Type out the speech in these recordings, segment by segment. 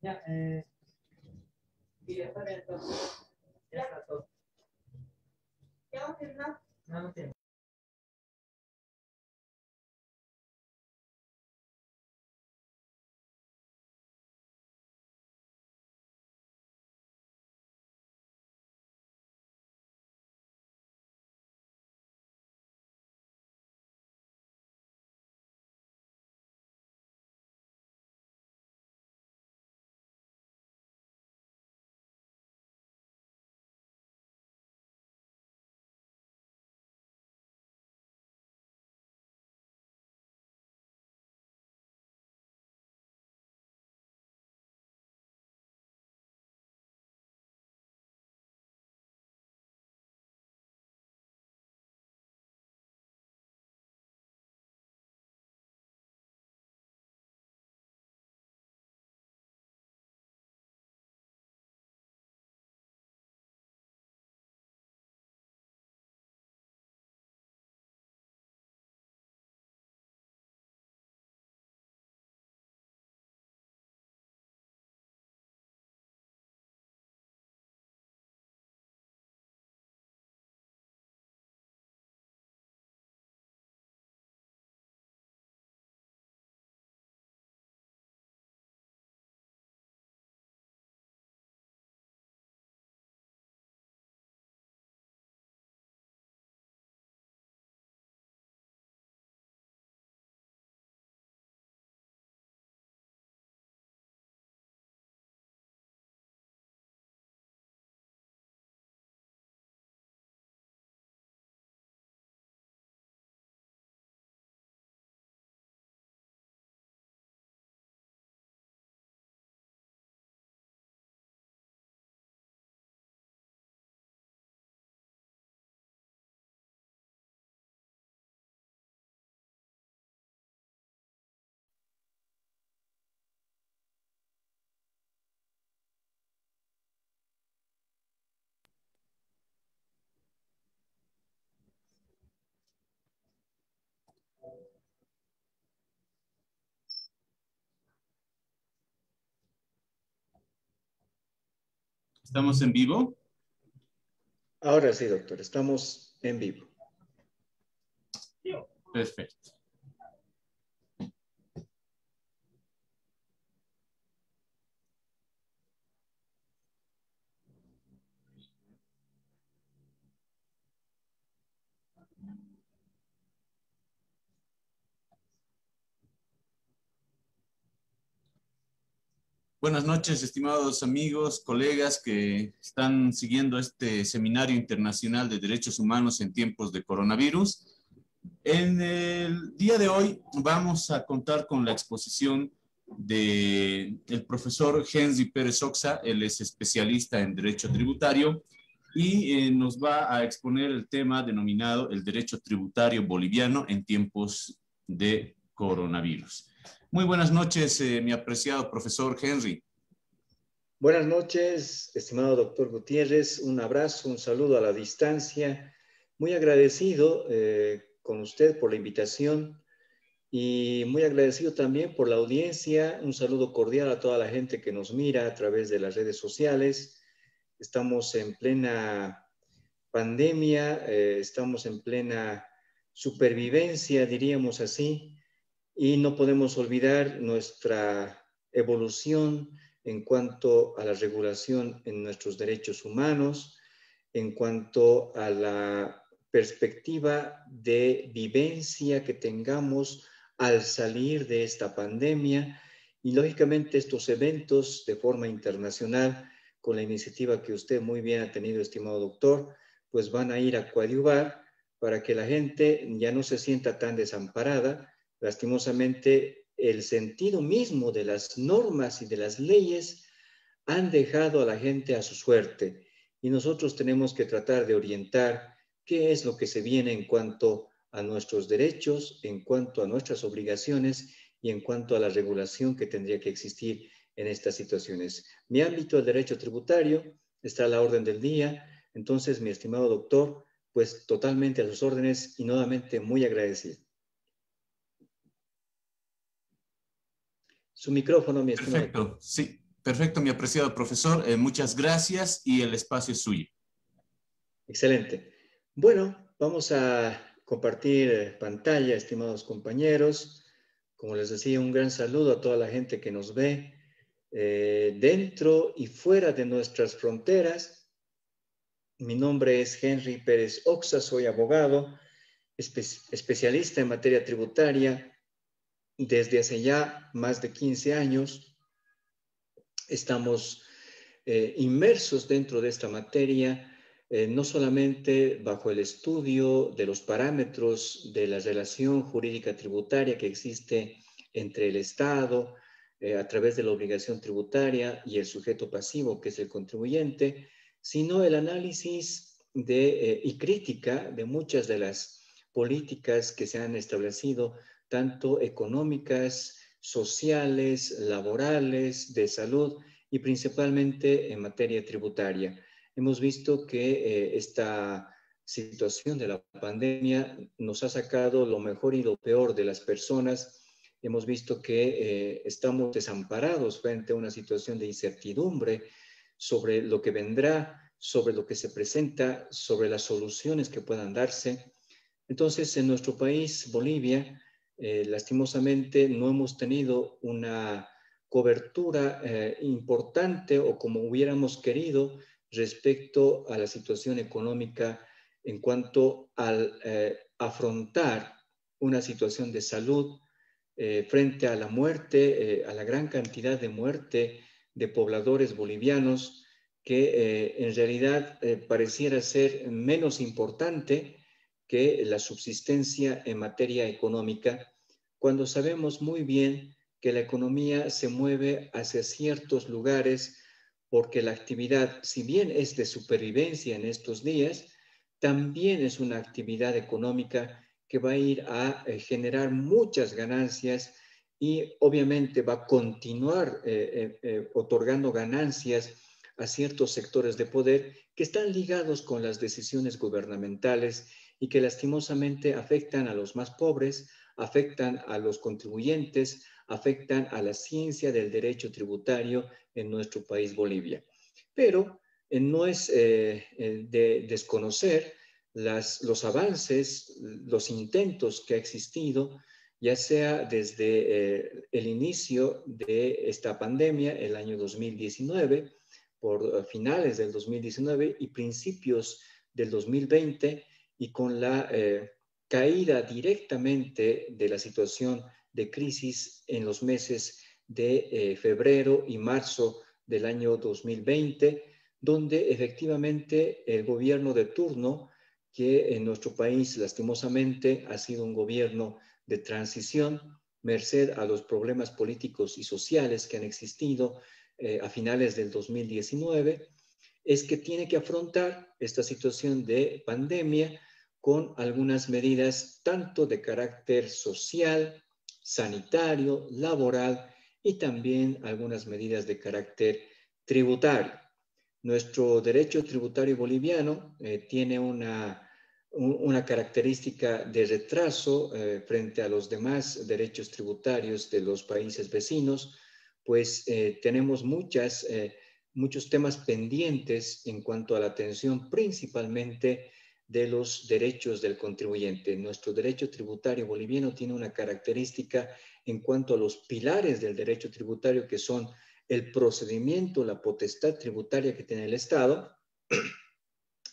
Ya, y está bien, entonces. Ya está todo. ¿Ya va a firmar? No, no tiene. ¿Estamos en vivo? Ahora sí, doctor, estamos en vivo. Perfecto. Buenas noches, estimados amigos, colegas que están siguiendo este Seminario Internacional de Derechos Humanos en tiempos de coronavirus. En el día de hoy vamos a contar con la exposición del profesor Henry Pérez Oxa. Él es especialista en Derecho Tributario y nos va a exponer el tema denominado el Derecho Tributario Boliviano en tiempos de coronavirus. Muy buenas noches, mi apreciado profesor Henry. Buenas noches, estimado doctor Gutiérrez. Un abrazo, un saludo a la distancia. Muy agradecido con usted por la invitación y muy agradecido también por la audiencia. Un saludo cordial a toda la gente que nos mira a través de las redes sociales. Estamos en plena pandemia, estamos en plena supervivencia, diríamos así. Y no podemos olvidar nuestra evolución en cuanto a la regulación en nuestros derechos humanos, en cuanto a la perspectiva de vivencia que tengamos al salir de esta pandemia y lógicamente estos eventos de forma internacional con la iniciativa que usted muy bien ha tenido, estimado doctor, pues van a ir a coadyuvar para que la gente ya no se sienta tan desamparada. Lastimosamente, el sentido mismo de las normas y de las leyes han dejado a la gente a su suerte y nosotros tenemos que tratar de orientar qué es lo que se viene en cuanto a nuestros derechos, en cuanto a nuestras obligaciones y en cuanto a la regulación que tendría que existir en estas situaciones. Mi ámbito, el derecho tributario, está a la orden del día. Entonces, mi estimado doctor, pues totalmente a sus órdenes y nuevamente muy agradecido. Su micrófono, mi estimado. Perfecto, sí. Perfecto, mi apreciado profesor. Muchas gracias y el espacio es suyo. Excelente. Bueno, vamos a compartir pantalla, estimados compañeros. Como les decía, un gran saludo a toda la gente que nos ve dentro y fuera de nuestras fronteras. Mi nombre es Henry Pérez Oxa, soy abogado, especialista en materia tributaria. Desde hace ya más de 15 años estamos inmersos dentro de esta materia, no solamente bajo el estudio de los parámetros de la relación jurídica tributaria que existe entre el Estado, a través de la obligación tributaria y el sujeto pasivo, que es el contribuyente, sino el análisis y crítica de muchas de las políticas que se han establecido, tanto económicas, sociales, laborales, de salud, y principalmente en materia tributaria. Hemos visto que esta situación de la pandemia nos ha sacado lo mejor y lo peor de las personas. Hemos visto que estamos desamparados frente a una situación de incertidumbre sobre lo que vendrá, sobre lo que se presenta, sobre las soluciones que puedan darse. Entonces, en nuestro país, Bolivia, lastimosamente no hemos tenido una cobertura importante o como hubiéramos querido respecto a la situación económica en cuanto al afrontar una situación de salud frente a la muerte, a la gran cantidad de muerte de pobladores bolivianos que en realidad pareciera ser menos importante que la subsistencia en materia económica, cuando sabemos muy bien que la economía se mueve hacia ciertos lugares porque la actividad, si bien es de supervivencia en estos días, también es una actividad económica que va a ir a generar muchas ganancias y obviamente va a continuar otorgando ganancias a ciertos sectores de poder que están ligados con las decisiones gubernamentales y que lastimosamente afectan a los más pobres, afectan a los contribuyentes, afectan a la ciencia del derecho tributario en nuestro país, Bolivia. Pero no es de desconocer los avances, los intentos que ha existido, ya sea desde el inicio de esta pandemia, el año 2019, por finales del 2019 y principios del 2020, y con la caída directamente de la situación de crisis en los meses de febrero y marzo del año 2020, donde efectivamente el gobierno de turno, que en nuestro país lastimosamente ha sido un gobierno de transición, merced a los problemas políticos y sociales que han existido a finales del 2019, es que tiene que afrontar esta situación de pandemia con algunas medidas tanto de carácter social, sanitario, laboral y también algunas medidas de carácter tributario. Nuestro derecho tributario boliviano tiene una característica de retraso frente a los demás derechos tributarios de los países vecinos, pues tenemos muchos temas pendientes en cuanto a la atención principalmente de los derechos del contribuyente. Nuestro derecho tributario boliviano tiene una característica en cuanto a los pilares del derecho tributario, que son el procedimiento, la potestad tributaria que tiene el Estado,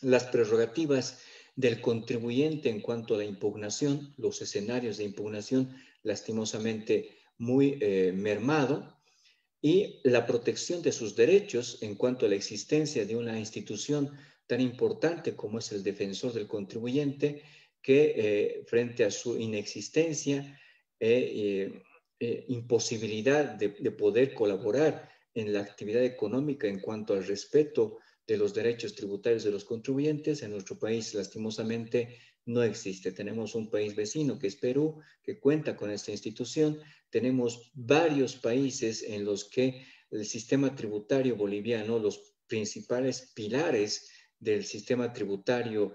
las prerrogativas del contribuyente en cuanto a la impugnación, los escenarios de impugnación lastimosamente muy mermado, y la protección de sus derechos en cuanto a la existencia de una institución tan importante como es el defensor del contribuyente, que frente a su inexistencia, imposibilidad de poder colaborar en la actividad económica en cuanto al respeto de los derechos tributarios de los contribuyentes, en nuestro país lastimosamente no existe. Tenemos un país vecino que es Perú, que cuenta con esta institución. Tenemos varios países en los que el sistema tributario boliviano, los principales pilares del sistema tributario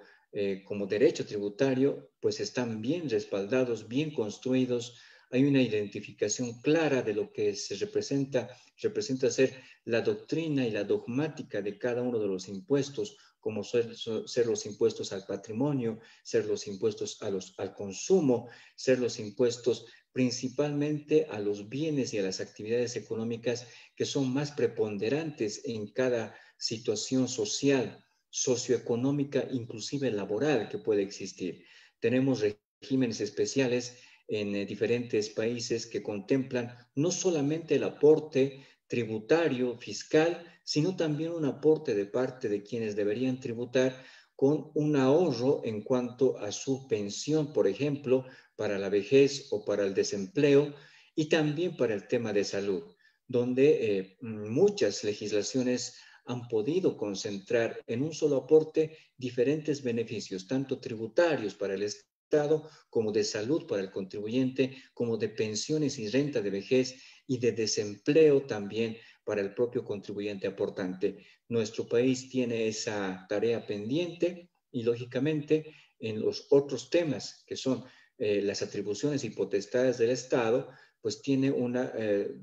como derecho tributario, pues están bien respaldados, bien construidos. hay una identificación clara de lo que representa ser la doctrina y la dogmática de cada uno de los impuestos, como ser los impuestos al patrimonio, ser los impuestos al consumo, ser los impuestos principalmente a los bienes y a las actividades económicas que son más preponderantes en cada situación social, socioeconómica, inclusive laboral que puede existir. Tenemos regímenes especiales en diferentes países que contemplan no solamente el aporte tributario, fiscal, sino también un aporte de parte de quienes deberían tributar con un ahorro en cuanto a su pensión, por ejemplo, para la vejez o para el desempleo, y también para el tema de salud, donde muchas legislaciones han podido concentrar en un solo aporte diferentes beneficios, tanto tributarios para el Estado, como de salud para el contribuyente, como de pensiones y renta de vejez y de desempleo también para el propio contribuyente aportante. Nuestro país tiene esa tarea pendiente y, lógicamente, en los otros temas que son las atribuciones y potestades del Estado, pues tiene una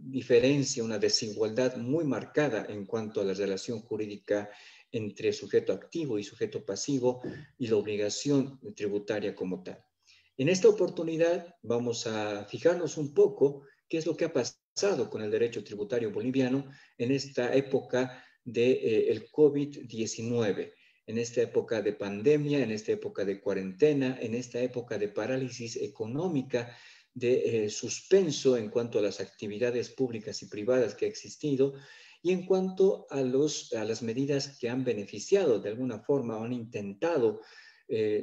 diferencia, una desigualdad muy marcada en cuanto a la relación jurídica entre sujeto activo y sujeto pasivo y la obligación tributaria como tal. En esta oportunidad vamos a fijarnos un poco qué es lo que ha pasado con el derecho tributario boliviano en esta época del COVID-19, en esta época de pandemia, en esta época de cuarentena, en esta época de parálisis económica, de suspenso en cuanto a las actividades públicas y privadas que ha existido, y en cuanto a las medidas que han beneficiado de alguna forma o han intentado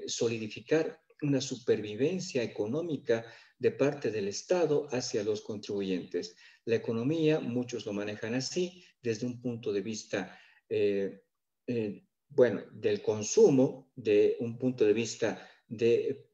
solidificar una supervivencia económica de parte del Estado hacia los contribuyentes. La economía, muchos lo manejan así, desde un punto de vista, bueno, del consumo, de un punto de vista de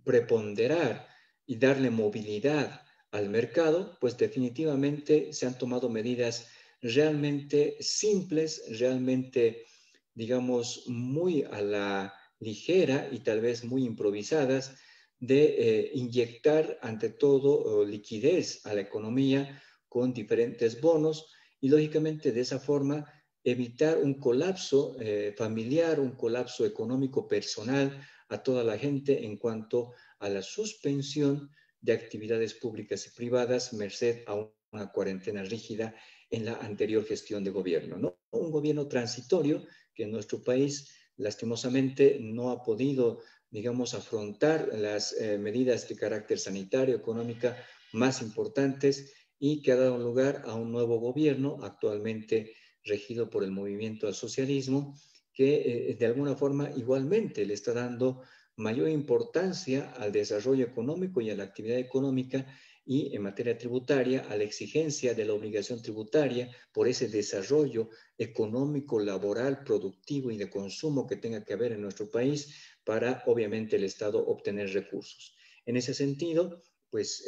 preponderar y darle movilidad al mercado, pues definitivamente se han tomado medidas realmente simples, realmente, digamos, muy a la ligera y tal vez muy improvisadas, de inyectar ante todo liquidez a la economía con diferentes bonos y lógicamente de esa forma evitar un colapso familiar, un colapso económico personal a toda la gente en cuanto a la suspensión de actividades públicas y privadas merced a una cuarentena rígida en la anterior gestión de gobierno, ¿no? Un gobierno transitorio que en nuestro país lastimosamente no ha podido, digamos, afrontar las medidas de carácter sanitario, económica más importantes y que ha dado lugar a un nuevo gobierno actualmente regido por el movimiento al socialismo que de alguna forma igualmente le está dando mayor importancia al desarrollo económico y a la actividad económica y en materia tributaria a la exigencia de la obligación tributaria por ese desarrollo económico, laboral, productivo y de consumo que tenga que haber en nuestro país para, obviamente, el Estado obtener recursos. En ese sentido, pues,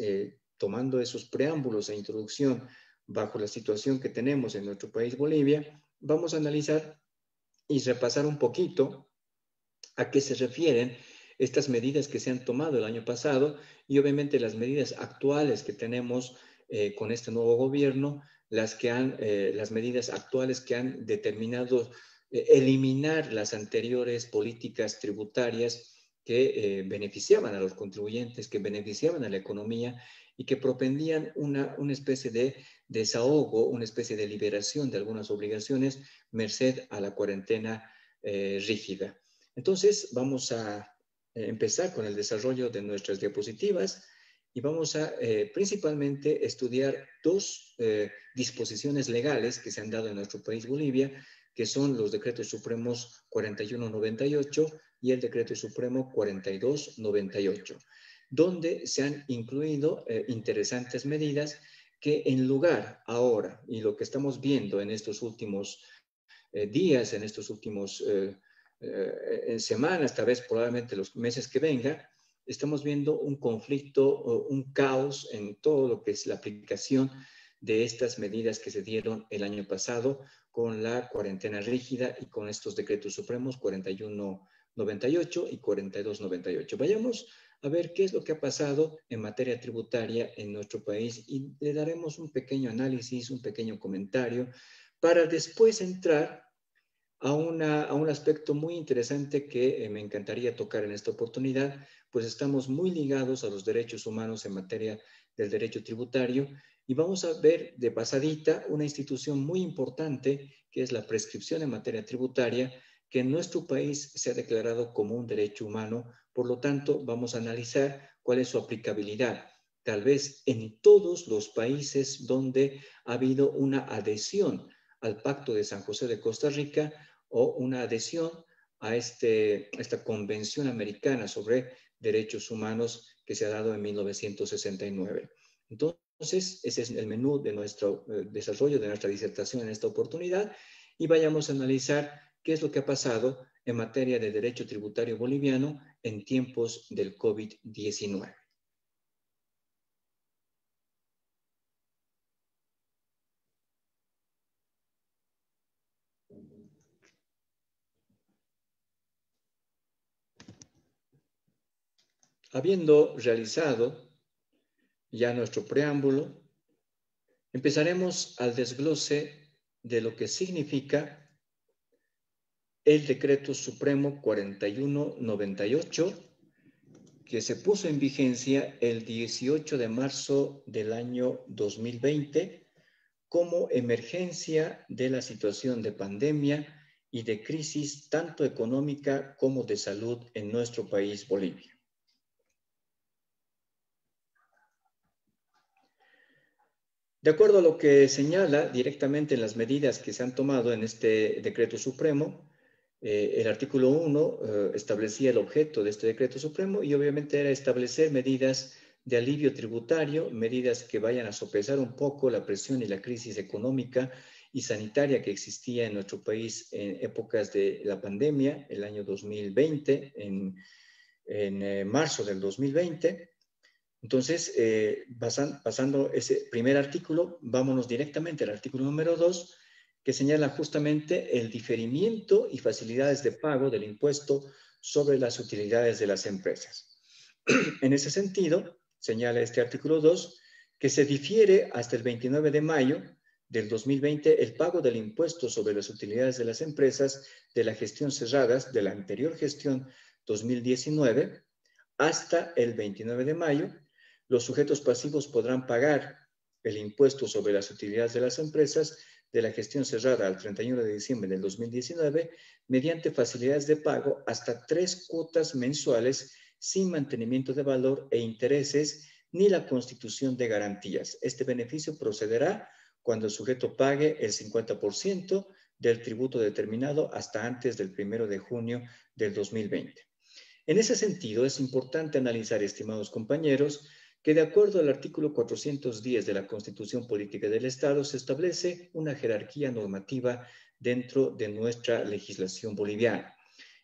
tomando esos preámbulos e introducción bajo la situación que tenemos en nuestro país, Bolivia, vamos a analizar y repasar un poquito a qué se refieren estas medidas que se han tomado el año pasado y obviamente las medidas actuales que tenemos con este nuevo gobierno, las medidas actuales que han determinado eliminar las anteriores políticas tributarias que beneficiaban a los contribuyentes, que beneficiaban a la economía y que propendían una especie de desahogo, una especie de liberación de algunas obligaciones merced a la cuarentena rígida. Entonces, vamos a empezar con el desarrollo de nuestras diapositivas y vamos a principalmente estudiar dos disposiciones legales que se han dado en nuestro país, Bolivia, que son los decretos supremos 4198 y el decreto supremo 4298, donde se han incluido interesantes medidas que en lugar ahora, y lo que estamos viendo en estos últimos días, en estos últimos semanas, tal vez probablemente los meses que vengan, estamos viendo un conflicto, un caos en todo lo que es la aplicación de estas medidas que se dieron el año pasado con la cuarentena rígida y con estos decretos supremos 4198 y 4298. Vayamos a ver qué es lo que ha pasado en materia tributaria en nuestro país y le daremos un pequeño análisis, un pequeño comentario para después entrar a un aspecto muy interesante que me encantaría tocar en esta oportunidad, pues estamos muy ligados a los derechos humanos en materia del derecho tributario y vamos a ver de pasadita una institución muy importante que es la prescripción en materia tributaria, que en nuestro país se ha declarado como un derecho humano. Por lo tanto, vamos a analizar cuál es su aplicabilidad, tal vez en todos los países donde ha habido una adhesión al Pacto de San José de Costa Rica o una adhesión a esta Convención Americana sobre Derechos Humanos que se ha dado en 1969. Entonces, ese es el menú de nuestro desarrollo, de nuestra disertación en esta oportunidad, y vayamos a analizar qué es lo que ha pasado en materia de derecho tributario boliviano en tiempos del COVID-19. Habiendo realizado ya nuestro preámbulo, empezaremos al desglose de lo que significa el Decreto Supremo 4198, que se puso en vigencia el 18 de marzo del año 2020 como emergencia de la situación de pandemia y de crisis tanto económica como de salud en nuestro país, Bolivia. De acuerdo a lo que señala directamente en las medidas que se han tomado en este decreto supremo, el artículo 1 establecía el objeto de este decreto supremo y obviamente era establecer medidas de alivio tributario, medidas que vayan a sopesar un poco la presión y la crisis económica y sanitaria que existía en nuestro país en épocas de la pandemia, el año 2020, en marzo del 2020. Entonces, pasando ese primer artículo, vámonos directamente al artículo número 2, que señala justamente el diferimiento y facilidades de pago del impuesto sobre las utilidades de las empresas. En ese sentido, señala este artículo 2, que se difiere hasta el 29 de mayo del 2020 el pago del impuesto sobre las utilidades de las empresas de la gestión cerradas de la anterior gestión 2019 hasta el 29 de mayo. Los sujetos pasivos podrán pagar el impuesto sobre las utilidades de las empresas de la gestión cerrada al 31 de diciembre del 2019 mediante facilidades de pago hasta 3 cuotas mensuales sin mantenimiento de valor e intereses ni la constitución de garantías. Este beneficio procederá cuando el sujeto pague el 50% del tributo determinado hasta antes del 1 de junio del 2020. En ese sentido, es importante analizar, estimados compañeros, que de acuerdo al artículo 410 de la Constitución Política del Estado se establece una jerarquía normativa dentro de nuestra legislación boliviana.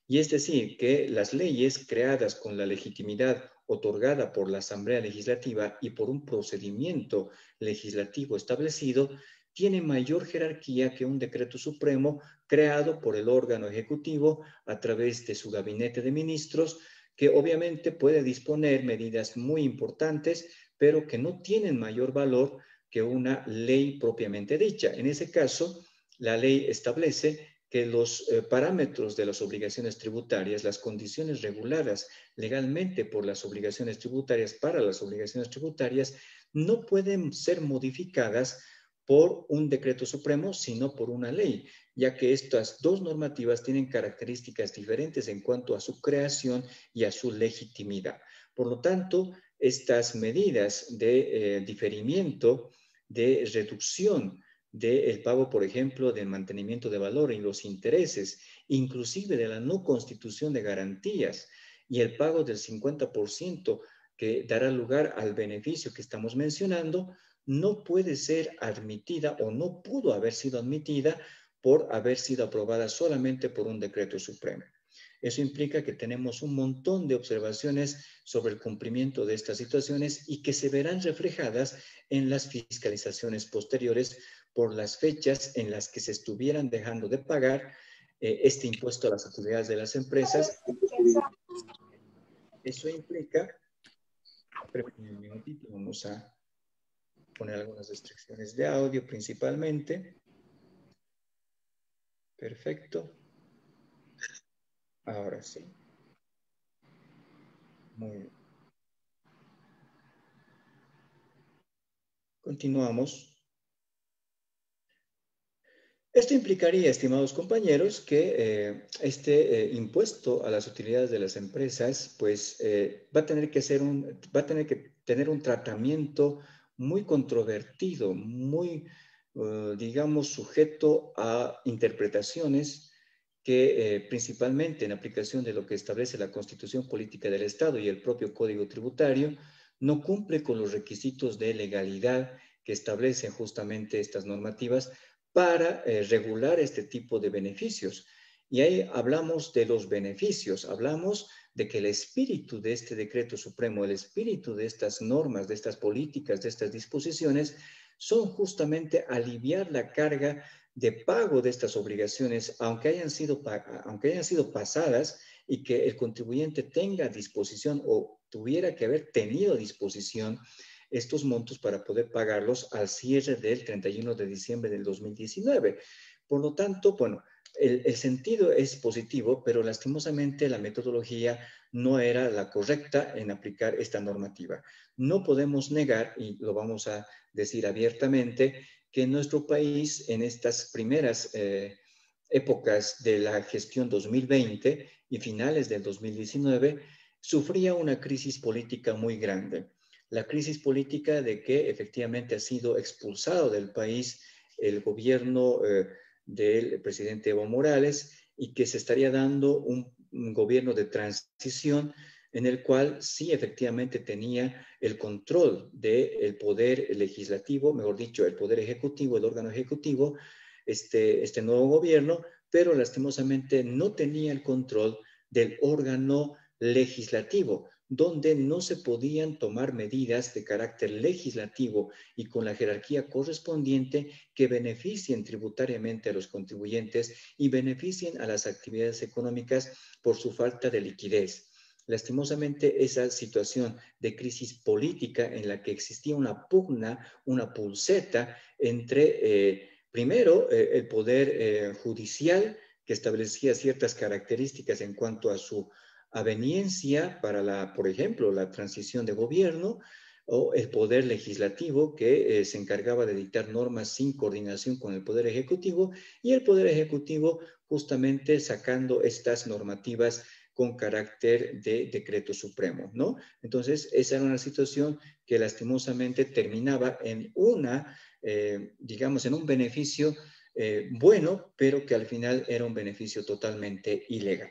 Y es decir, que las leyes creadas con la legitimidad otorgada por la Asamblea Legislativa y por un procedimiento legislativo establecido tienen mayor jerarquía que un decreto supremo creado por el órgano ejecutivo a través de su gabinete de ministros, que obviamente puede disponer medidas muy importantes, pero que no tienen mayor valor que una ley propiamente dicha. En ese caso, la ley establece que los parámetros de las obligaciones tributarias, las condiciones reguladas legalmente por las obligaciones tributarias para las obligaciones tributarias, no pueden ser modificadas por un decreto supremo, sino por una ley, ya que estas dos normativas tienen características diferentes en cuanto a su creación y a su legitimidad. Por lo tanto, estas medidas de diferimiento, de reducción del pago, por ejemplo, del mantenimiento de valor y los intereses, inclusive de la no constitución de garantías y el pago del 50% que dará lugar al beneficio que estamos mencionando, no puede ser admitida o no pudo haber sido admitida por haber sido aprobada solamente por un decreto supremo. Eso implica que tenemos un montón de observaciones sobre el cumplimiento de estas situaciones y que se verán reflejadas en las fiscalizaciones posteriores por las fechas en las que se estuvieran dejando de pagar este impuesto a las utilidades de las empresas. Eso implica Espérenme un minutito, vamos a poner algunas restricciones de audio principalmente. Perfecto. Ahora sí. Muy bien. Continuamos. Esto implicaría, estimados compañeros, que este impuesto a las utilidades de las empresas, pues va a tener que tener un tratamiento muy controvertido, muy, digamos, sujeto a interpretaciones que principalmente en aplicación de lo que establece la Constitución Política del Estado y el propio Código Tributario, no cumple con los requisitos de legalidad que establecen justamente estas normativas para regular este tipo de beneficios. Y ahí hablamos de los beneficios, hablamos de que el espíritu de este decreto supremo, el espíritu de estas normas, de estas políticas, de estas disposiciones, son justamente aliviar la carga de pago de estas obligaciones, aunque hayan sido pasadas y que el contribuyente tenga a disposición o tuviera que haber tenido a disposición estos montos para poder pagarlos al cierre del 31 de diciembre del 2019. Por lo tanto, bueno, el sentido es positivo, pero lastimosamente la metodología no era la correcta en aplicar esta normativa. No podemos negar, y lo vamos a decir abiertamente, que en nuestro país, en estas primeras épocas de la gestión 2020 y finales del 2019, sufría una crisis política muy grande. La crisis política de que efectivamente ha sido expulsado del país el gobierno del presidente Evo Morales y que se estaría dando un gobierno de transición en el cual sí efectivamente tenía el control del poder legislativo, mejor dicho, el poder ejecutivo, el órgano ejecutivo, este nuevo gobierno, pero lastimosamente no tenía el control del órgano legislativo, donde no se podían tomar medidas de carácter legislativo y con la jerarquía correspondiente que beneficien tributariamente a los contribuyentes y beneficien a las actividades económicas por su falta de liquidez. Lastimosamente, esa situación de crisis política en la que existía una pugna, una pulseta entre, primero, el poder judicial, que establecía ciertas características en cuanto a su aveniencia para por ejemplo, la transición de gobierno, o el poder legislativo que se encargaba de dictar normas sin coordinación con el poder ejecutivo, y el poder ejecutivo justamente sacando estas normativas con carácter de decreto supremo, ¿no? Entonces, esa era una situación que lastimosamente terminaba en digamos, en un beneficio bueno, pero que al final era un beneficio totalmente ilegal.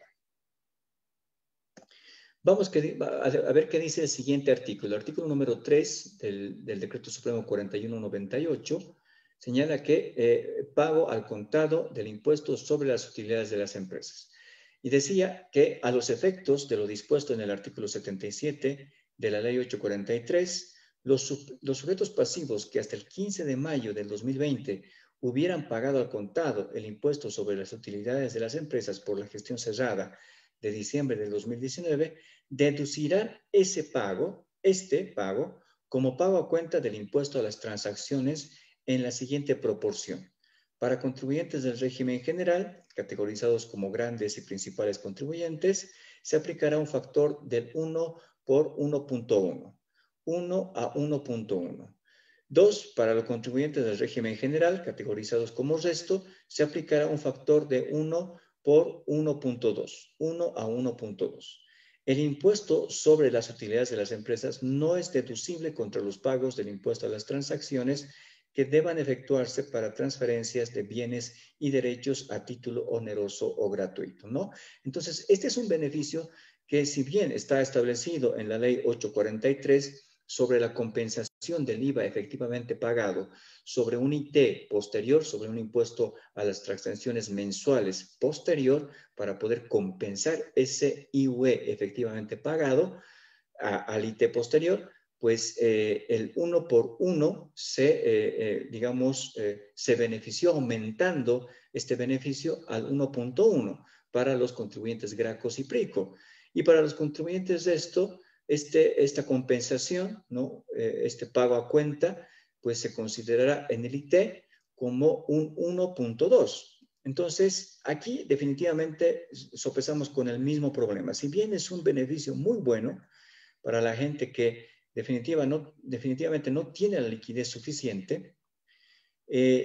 Vamos a ver qué dice el siguiente artículo. El artículo número 3 del Decreto Supremo 4198 señala que pago al contado del impuesto sobre las utilidades de las empresas. Y decía que a los efectos de lo dispuesto en el artículo 77 de la Ley 843, los sujetos pasivos que hasta el 15 de mayo del 2020 hubieran pagado al contado el impuesto sobre las utilidades de las empresas por la gestión cerrada de diciembre del 2019, deducirán este pago, como pago a cuenta del impuesto a las transacciones en la siguiente proporción. Para contribuyentes del régimen general, categorizados como grandes y principales contribuyentes, se aplicará un factor del 1 por 1.1, 1 a 1.1. 2, para los contribuyentes del régimen general, categorizados como resto, se aplicará un factor de 1 por 1.2, 1 a 1.2. El impuesto sobre las utilidades de las empresas no es deducible contra los pagos del impuesto a las transacciones que deban efectuarse para transferencias de bienes y derechos a título oneroso o gratuito, ¿no? Entonces, este es un beneficio que, si bien está establecido en la Ley 843 sobre la compensación del IVA efectivamente pagado sobre un IT posterior, sobre un impuesto a las transacciones mensuales posterior, para poder compensar ese IUE efectivamente pagado al IT posterior, pues el 1 por 1 se benefició aumentando este beneficio al 1.1 para los contribuyentes GRACOS y PRICO. Y para los contribuyentes de esto, esta compensación, ¿no? Este pago a cuenta, pues se considerará en el IT como un 1.2. Entonces, aquí definitivamente sopesamos con el mismo problema. Si bien es un beneficio muy bueno para la gente que definitivamente no tiene la liquidez suficiente,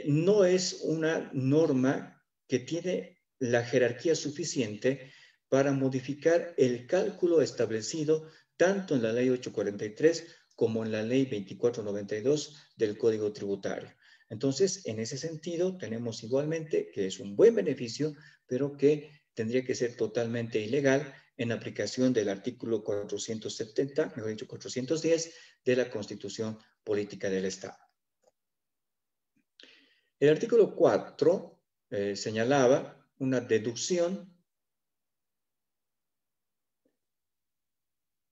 no es una norma que tiene la jerarquía suficiente para modificar el cálculo establecido tanto en la ley 843 como en la ley 2492 del Código Tributario. Entonces, en ese sentido, tenemos igualmente que es un buen beneficio, pero que tendría que ser totalmente ilegal en aplicación del artículo 470, mejor dicho, 410 de la Constitución Política del Estado. El artículo 4 señalaba una deducción.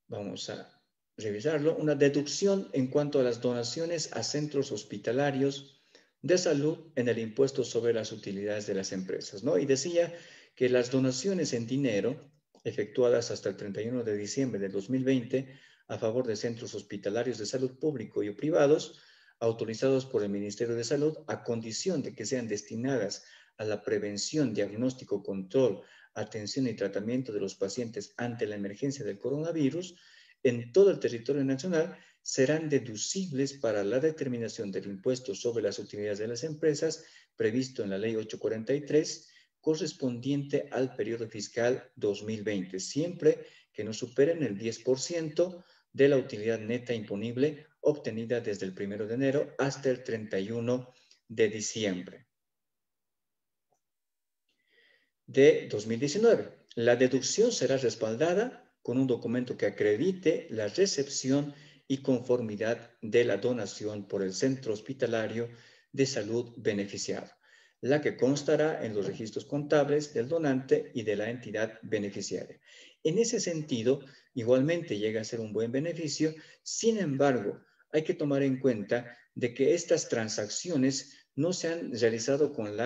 Vamos a revisarlo. Una deducción en cuanto a las donaciones a centros hospitalarios de salud en el impuesto sobre las utilidades de las empresas, ¿no? Y decía que las donaciones en dinero efectuadas hasta el 31 de diciembre del 2020 a favor de centros hospitalarios de salud público y privados autorizados por el Ministerio de Salud, a condición de que sean destinadas a la prevención, diagnóstico, control, atención y tratamiento de los pacientes ante la emergencia del coronavirus, en todo el territorio nacional serán deducibles para la determinación del impuesto sobre las utilidades de las empresas previsto en la Ley 843, correspondiente al periodo fiscal 2020, siempre que no superen el 10% de la utilidad neta imponible obtenida desde el 1 de enero hasta el 31 de diciembre de 2019. La deducción será respaldada con un documento que acredite la recepción y conformidad de la donación por el centro hospitalario de salud beneficiado, la que constará en los registros contables del donante y de la entidad beneficiaria. En ese sentido, igualmente llega a ser un buen beneficio. Sin embargo, hay que tomar en cuenta de que estas transacciones no se han realizado con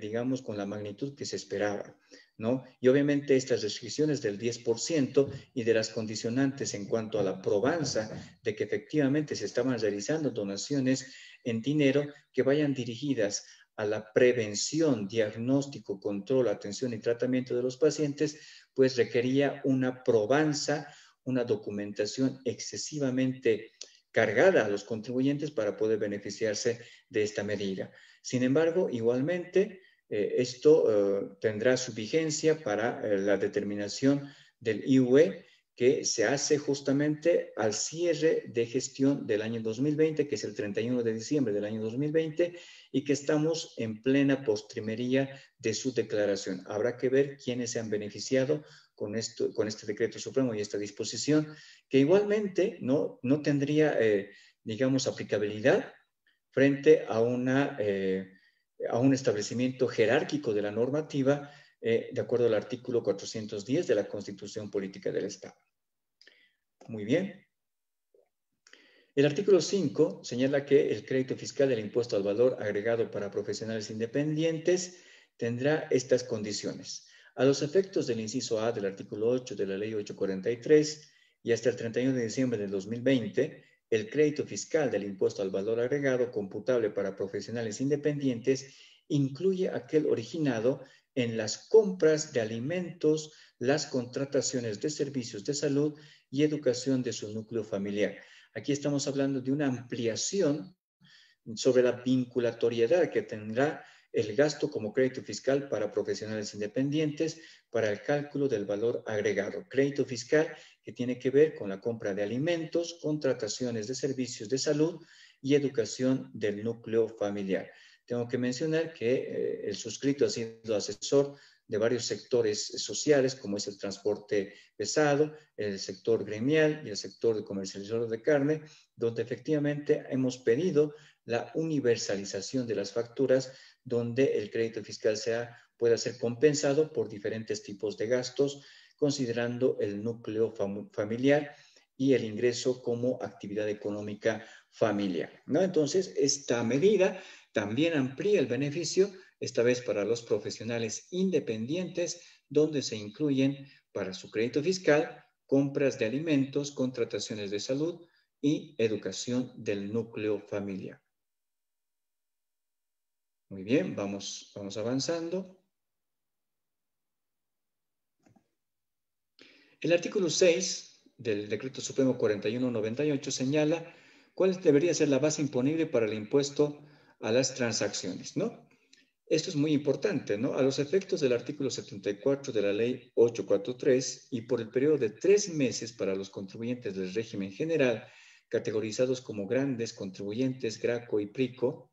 digamos, con la magnitud que se esperaba, ¿no? Y obviamente estas restricciones del 10% y de las condicionantes en cuanto a la probanza de que efectivamente se estaban realizando donaciones en dinero que vayan dirigidas a la prevención, diagnóstico, control, atención y tratamiento de los pacientes, pues requería una probanza, una documentación excesivamente cargada a los contribuyentes para poder beneficiarse de esta medida. Sin embargo, igualmente, esto tendrá su vigencia para la determinación del IUE que se hace justamente al cierre de gestión del año 2020, que es el 31 de diciembre del año 2020, y que estamos en plena postrimería de su declaración. Habrá que ver quiénes se han beneficiado con este decreto supremo y esta disposición, que igualmente no tendría, digamos, aplicabilidad frente a un establecimiento jerárquico de la normativa, de acuerdo al artículo 410 de la Constitución Política del Estado. Muy bien. El artículo 5 señala que el crédito fiscal del impuesto al valor agregado para profesionales independientes tendrá estas condiciones. A los efectos del inciso A del artículo 8 de la Ley 843 y hasta el 31 de diciembre del 2020, el crédito fiscal del impuesto al valor agregado computable para profesionales independientes incluye aquel originado en las compras de alimentos, las contrataciones de servicios de salud y educación de su núcleo familiar. Aquí estamos hablando de una ampliación sobre la vinculatoriedad que tendrá el gasto como crédito fiscal para profesionales independientes para el cálculo del valor agregado. Crédito fiscal que tiene que ver con la compra de alimentos, contrataciones de servicios de salud y educación del núcleo familiar. Tengo que mencionar que el suscrito ha sido asesor de varios sectores sociales, como es el transporte pesado, el sector gremial y el sector de comercializadores de carne, donde efectivamente hemos pedido la universalización de las facturas, donde el crédito fiscal pueda ser compensado por diferentes tipos de gastos, considerando el núcleo familiar y el ingreso como actividad económica familiar, ¿no? Entonces, esta medida también amplía el beneficio, esta vez para los profesionales independientes, donde se incluyen para su crédito fiscal compras de alimentos, contrataciones de salud y educación del núcleo familiar. Muy bien, vamos avanzando. El artículo 6 del Decreto Supremo 4198 señala cuál debería ser la base imponible para el impuesto a las transacciones, ¿no? Esto es muy importante, ¿no? A los efectos del artículo 74 de la Ley 843 y por el periodo de 3 meses para los contribuyentes del régimen general, categorizados como grandes contribuyentes, GRACO y PRICO,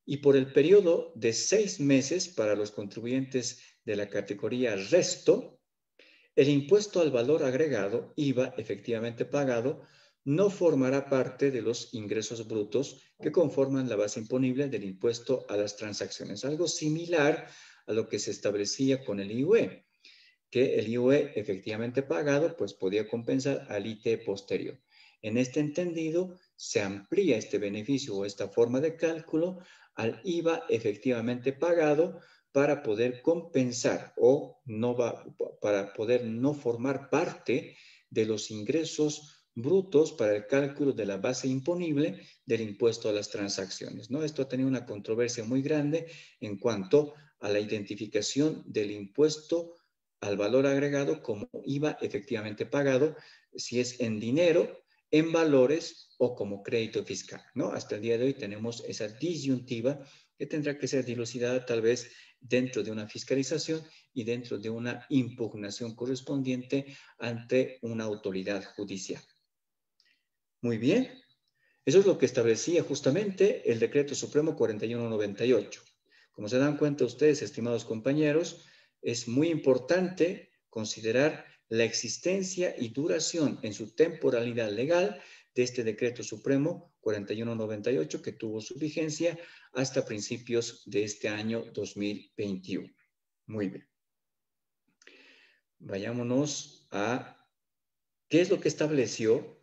y por el periodo de 6 meses para los contribuyentes de la categoría resto, el impuesto al valor agregado, IVA efectivamente pagado, no formará parte de los ingresos brutos que conforman la base imponible del impuesto a las transacciones. Algo similar a lo que se establecía con el IUE, que el IUE efectivamente pagado pues podía compensar al ITE posterior. En este entendido, se amplía este beneficio o esta forma de cálculo al IVA efectivamente pagado para poder compensar para poder no formar parte de los ingresos brutos para el cálculo de la base imponible del impuesto a las transacciones, ¿no? Esto ha tenido una controversia muy grande en cuanto a la identificación del impuesto al valor agregado como IVA efectivamente pagado, si es en dinero, en valores o como crédito fiscal, ¿no? Hasta el día de hoy tenemos esa disyuntiva que tendrá que ser dilucidada tal vez dentro de una fiscalización y dentro de una impugnación correspondiente ante una autoridad judicial. Muy bien, eso es lo que establecía justamente el Decreto Supremo 4198. Como se dan cuenta ustedes, estimados compañeros, es muy importante considerar la existencia y duración en su temporalidad legal de este Decreto Supremo 4198 que tuvo su vigencia hasta principios de este año 2021. Muy bien. Vayámonos a qué es lo que estableció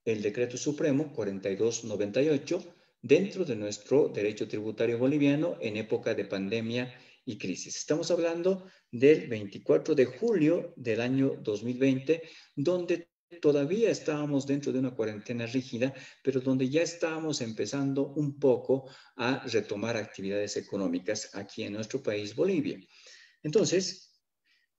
el Decreto Supremo 4298 dentro de nuestro derecho tributario boliviano en época de pandemia y crisis. Estamos hablando del 24 de julio del año 2020, donde todavía estábamos dentro de una cuarentena rígida, pero donde ya estábamos empezando un poco a retomar actividades económicas aquí en nuestro país, Bolivia. Entonces,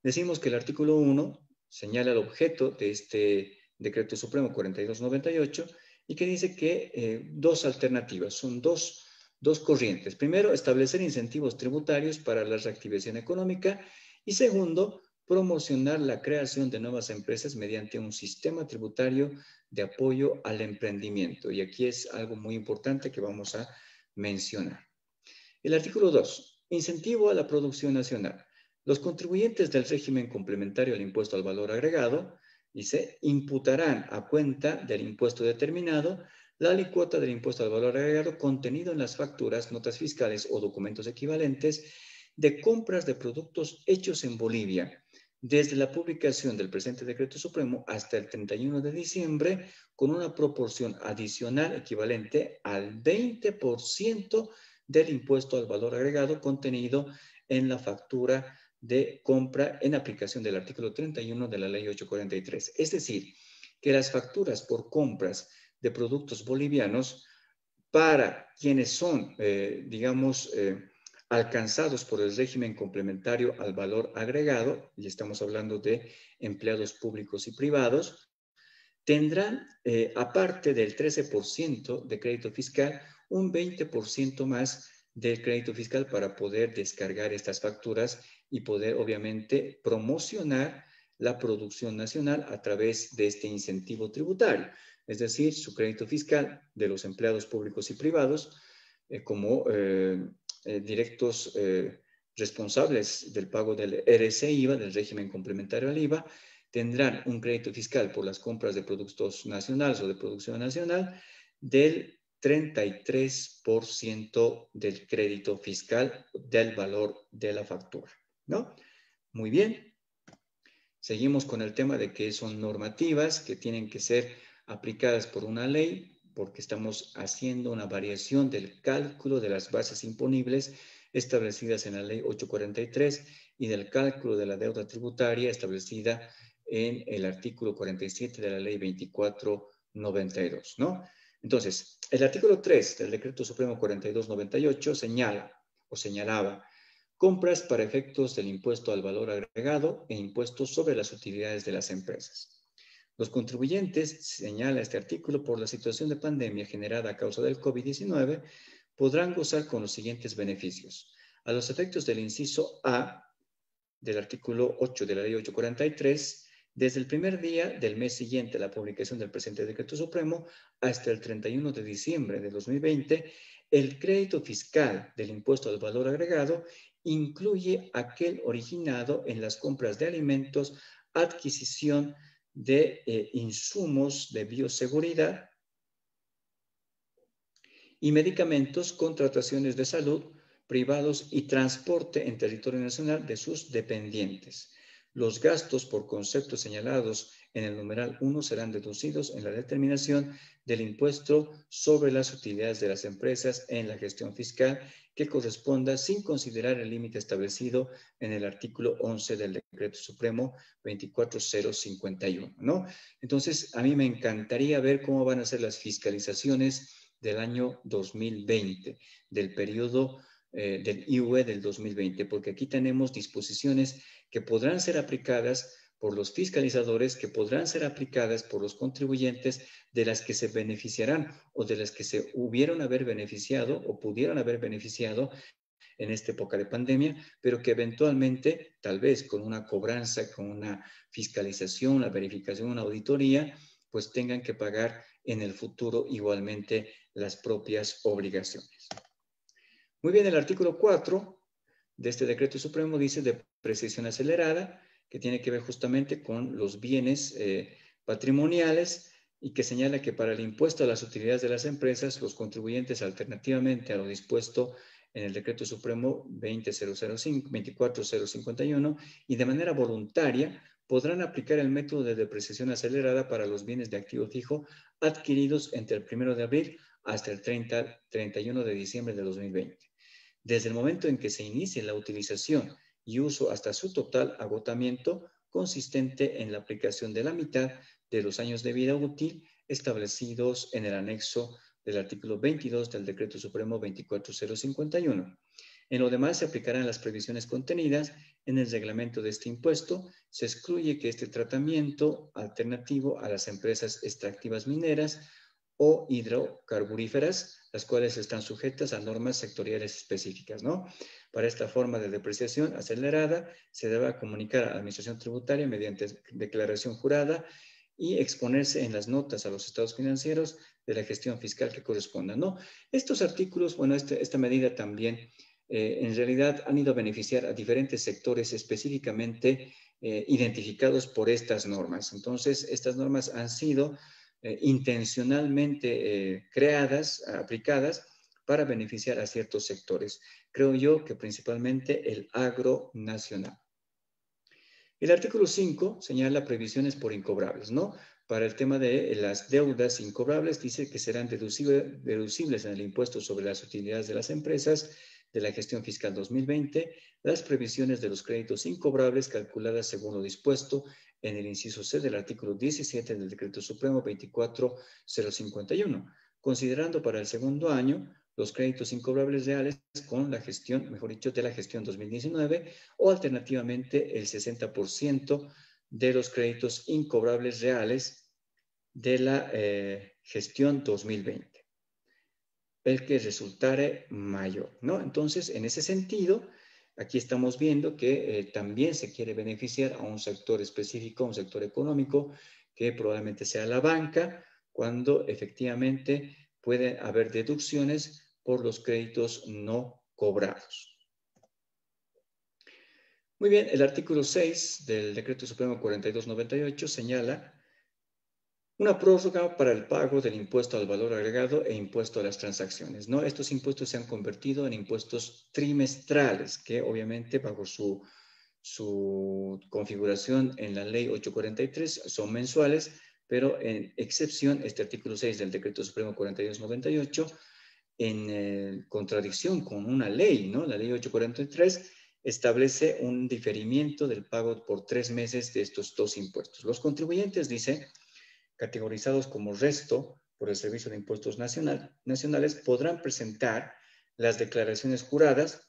decimos que el artículo 1 señala el objeto de este Decreto Supremo 4298 y que dice que dos alternativas, son dos corrientes. Primero, establecer incentivos tributarios para la reactivación económica y segundo, promocionar la creación de nuevas empresas mediante un sistema tributario de apoyo al emprendimiento. Y aquí es algo muy importante que vamos a mencionar. El artículo 2, incentivo a la producción nacional. Los contribuyentes del régimen complementario al impuesto al valor agregado, dice, imputarán a cuenta del impuesto determinado la alícuota del impuesto al valor agregado contenido en las facturas, notas fiscales o documentos equivalentes de compras de productos hechos en Bolivia desde la publicación del presente Decreto Supremo hasta el 31 de diciembre con una proporción adicional equivalente al 20% del impuesto al valor agregado contenido en la factura de compra en aplicación del artículo 31 de la Ley 843. Es decir, que las facturas por compras de productos bolivianos para quienes son, alcanzados por el régimen complementario al valor agregado, y estamos hablando de empleados públicos y privados, tendrán, aparte del 13% de crédito fiscal, un 20% más del crédito fiscal para poder descargar estas facturas y poder, obviamente, promocionar la producción nacional a través de este incentivo tributario. Es decir, su crédito fiscal de los empleados públicos y privados como directos responsables del pago del RC-IVA, del régimen complementario al IVA, tendrán un crédito fiscal por las compras de productos nacionales o de producción nacional del 33% del crédito fiscal del valor de la factura, ¿no? Muy bien. Seguimos con el tema de que son normativas que tienen que ser aplicadas por una ley, porque estamos haciendo una variación del cálculo de las bases imponibles establecidas en la Ley 843 y del cálculo de la deuda tributaria establecida en el artículo 47 de la ley 2492, ¿no? Entonces, el artículo 3 del Decreto Supremo 4298 señalaba compras para efectos del impuesto al valor agregado e impuestos sobre las utilidades de las empresas. Los contribuyentes, señala este artículo, por la situación de pandemia generada a causa del COVID-19, podrán gozar con los siguientes beneficios. A los efectos del inciso A del artículo 8 de la ley 843, desde el primer día del mes siguiente a la publicación del presente Decreto Supremo hasta el 31 de diciembre de 2020, el crédito fiscal del impuesto al valor agregado incluye aquel originado en las compras de alimentos, adquisición de insumos de bioseguridad y medicamentos, contrataciones de salud, privados y transporte en territorio nacional de sus dependientes. Los gastos por conceptos señalados en el numeral 1 serán deducidos en la determinación del impuesto sobre las utilidades de las empresas en la gestión fiscal que corresponda sin considerar el límite establecido en el artículo 11 del Decreto Supremo 24051, ¿no? Entonces, a mí me encantaría ver cómo van a ser las fiscalizaciones del año 2020, del periodo del IUE del 2020, porque aquí tenemos disposiciones que podrán ser aplicadas por los fiscalizadores, que podrán ser aplicadas por los contribuyentes, de las que se beneficiarán o de las que se hubieron haber beneficiado o pudieron haber beneficiado en esta época de pandemia, pero que eventualmente, tal vez con una cobranza, con una fiscalización, una verificación, una auditoría, pues tengan que pagar en el futuro igualmente las propias obligaciones. Muy bien, el artículo 4 de este Decreto Supremo dice depreciación acelerada, que tiene que ver justamente con los bienes patrimoniales y que señala que para el impuesto a las utilidades de las empresas, los contribuyentes alternativamente a lo dispuesto en el Decreto Supremo 24051 y de manera voluntaria podrán aplicar el método de depreciación acelerada para los bienes de activo fijo adquiridos entre el 1 de abril hasta el 31 de diciembre de 2020. Desde el momento en que se inicie la utilización y uso hasta su total agotamiento, consistente en la aplicación de la mitad de los años de vida útil establecidos en el anexo del artículo 22 del Decreto Supremo 24051. En lo demás se aplicarán las previsiones contenidas en el reglamento de este impuesto. Se excluye que este tratamiento alternativo a las empresas extractivas mineras o hidrocarburíferas, las cuales están sujetas a normas sectoriales específicas, ¿no? Para esta forma de depreciación acelerada, se debe comunicar a la Administración Tributaria mediante declaración jurada y exponerse en las notas a los estados financieros de la gestión fiscal que corresponda, ¿no? Estos artículos, bueno, esta medida también, en realidad han ido a beneficiar a diferentes sectores específicamente identificados por estas normas. Entonces, estas normas han sido intencionalmente creadas, aplicadas para beneficiar a ciertos sectores. Creo yo que principalmente el agro nacional. El artículo 5 señala previsiones por incobrables, ¿no? Para el tema de las deudas incobrables, dice que serán deducibles en el impuesto sobre las utilidades de las empresas de la gestión fiscal 2020, las previsiones de los créditos incobrables calculadas según lo dispuesto en el inciso C del artículo 17 del Decreto Supremo 24051, considerando para el segundo año los créditos incobrables reales con la gestión, mejor dicho, de la gestión 2019 o alternativamente el 60% de los créditos incobrables reales de la gestión 2020, el que resultare mayor, ¿no? Entonces, en ese sentido, aquí estamos viendo que también se quiere beneficiar a un sector específico, a un sector económico, que probablemente sea la banca, cuando efectivamente puede haber deducciones por los créditos no cobrados. Muy bien, el artículo 6 del Decreto Supremo 4298 señala una prórroga para el pago del impuesto al valor agregado e impuesto a las transacciones, ¿no? Estos impuestos se han convertido en impuestos trimestrales, que obviamente bajo su configuración en la ley 843 son mensuales, pero en excepción, este artículo 6 del Decreto Supremo 4298, en contradicción con una ley, ¿no? La ley 843, establece un diferimiento del pago por 3 meses de estos dos impuestos. Los contribuyentes, dice, categorizados como resto por el Servicio de Impuestos Nacionales, podrán presentar las declaraciones juradas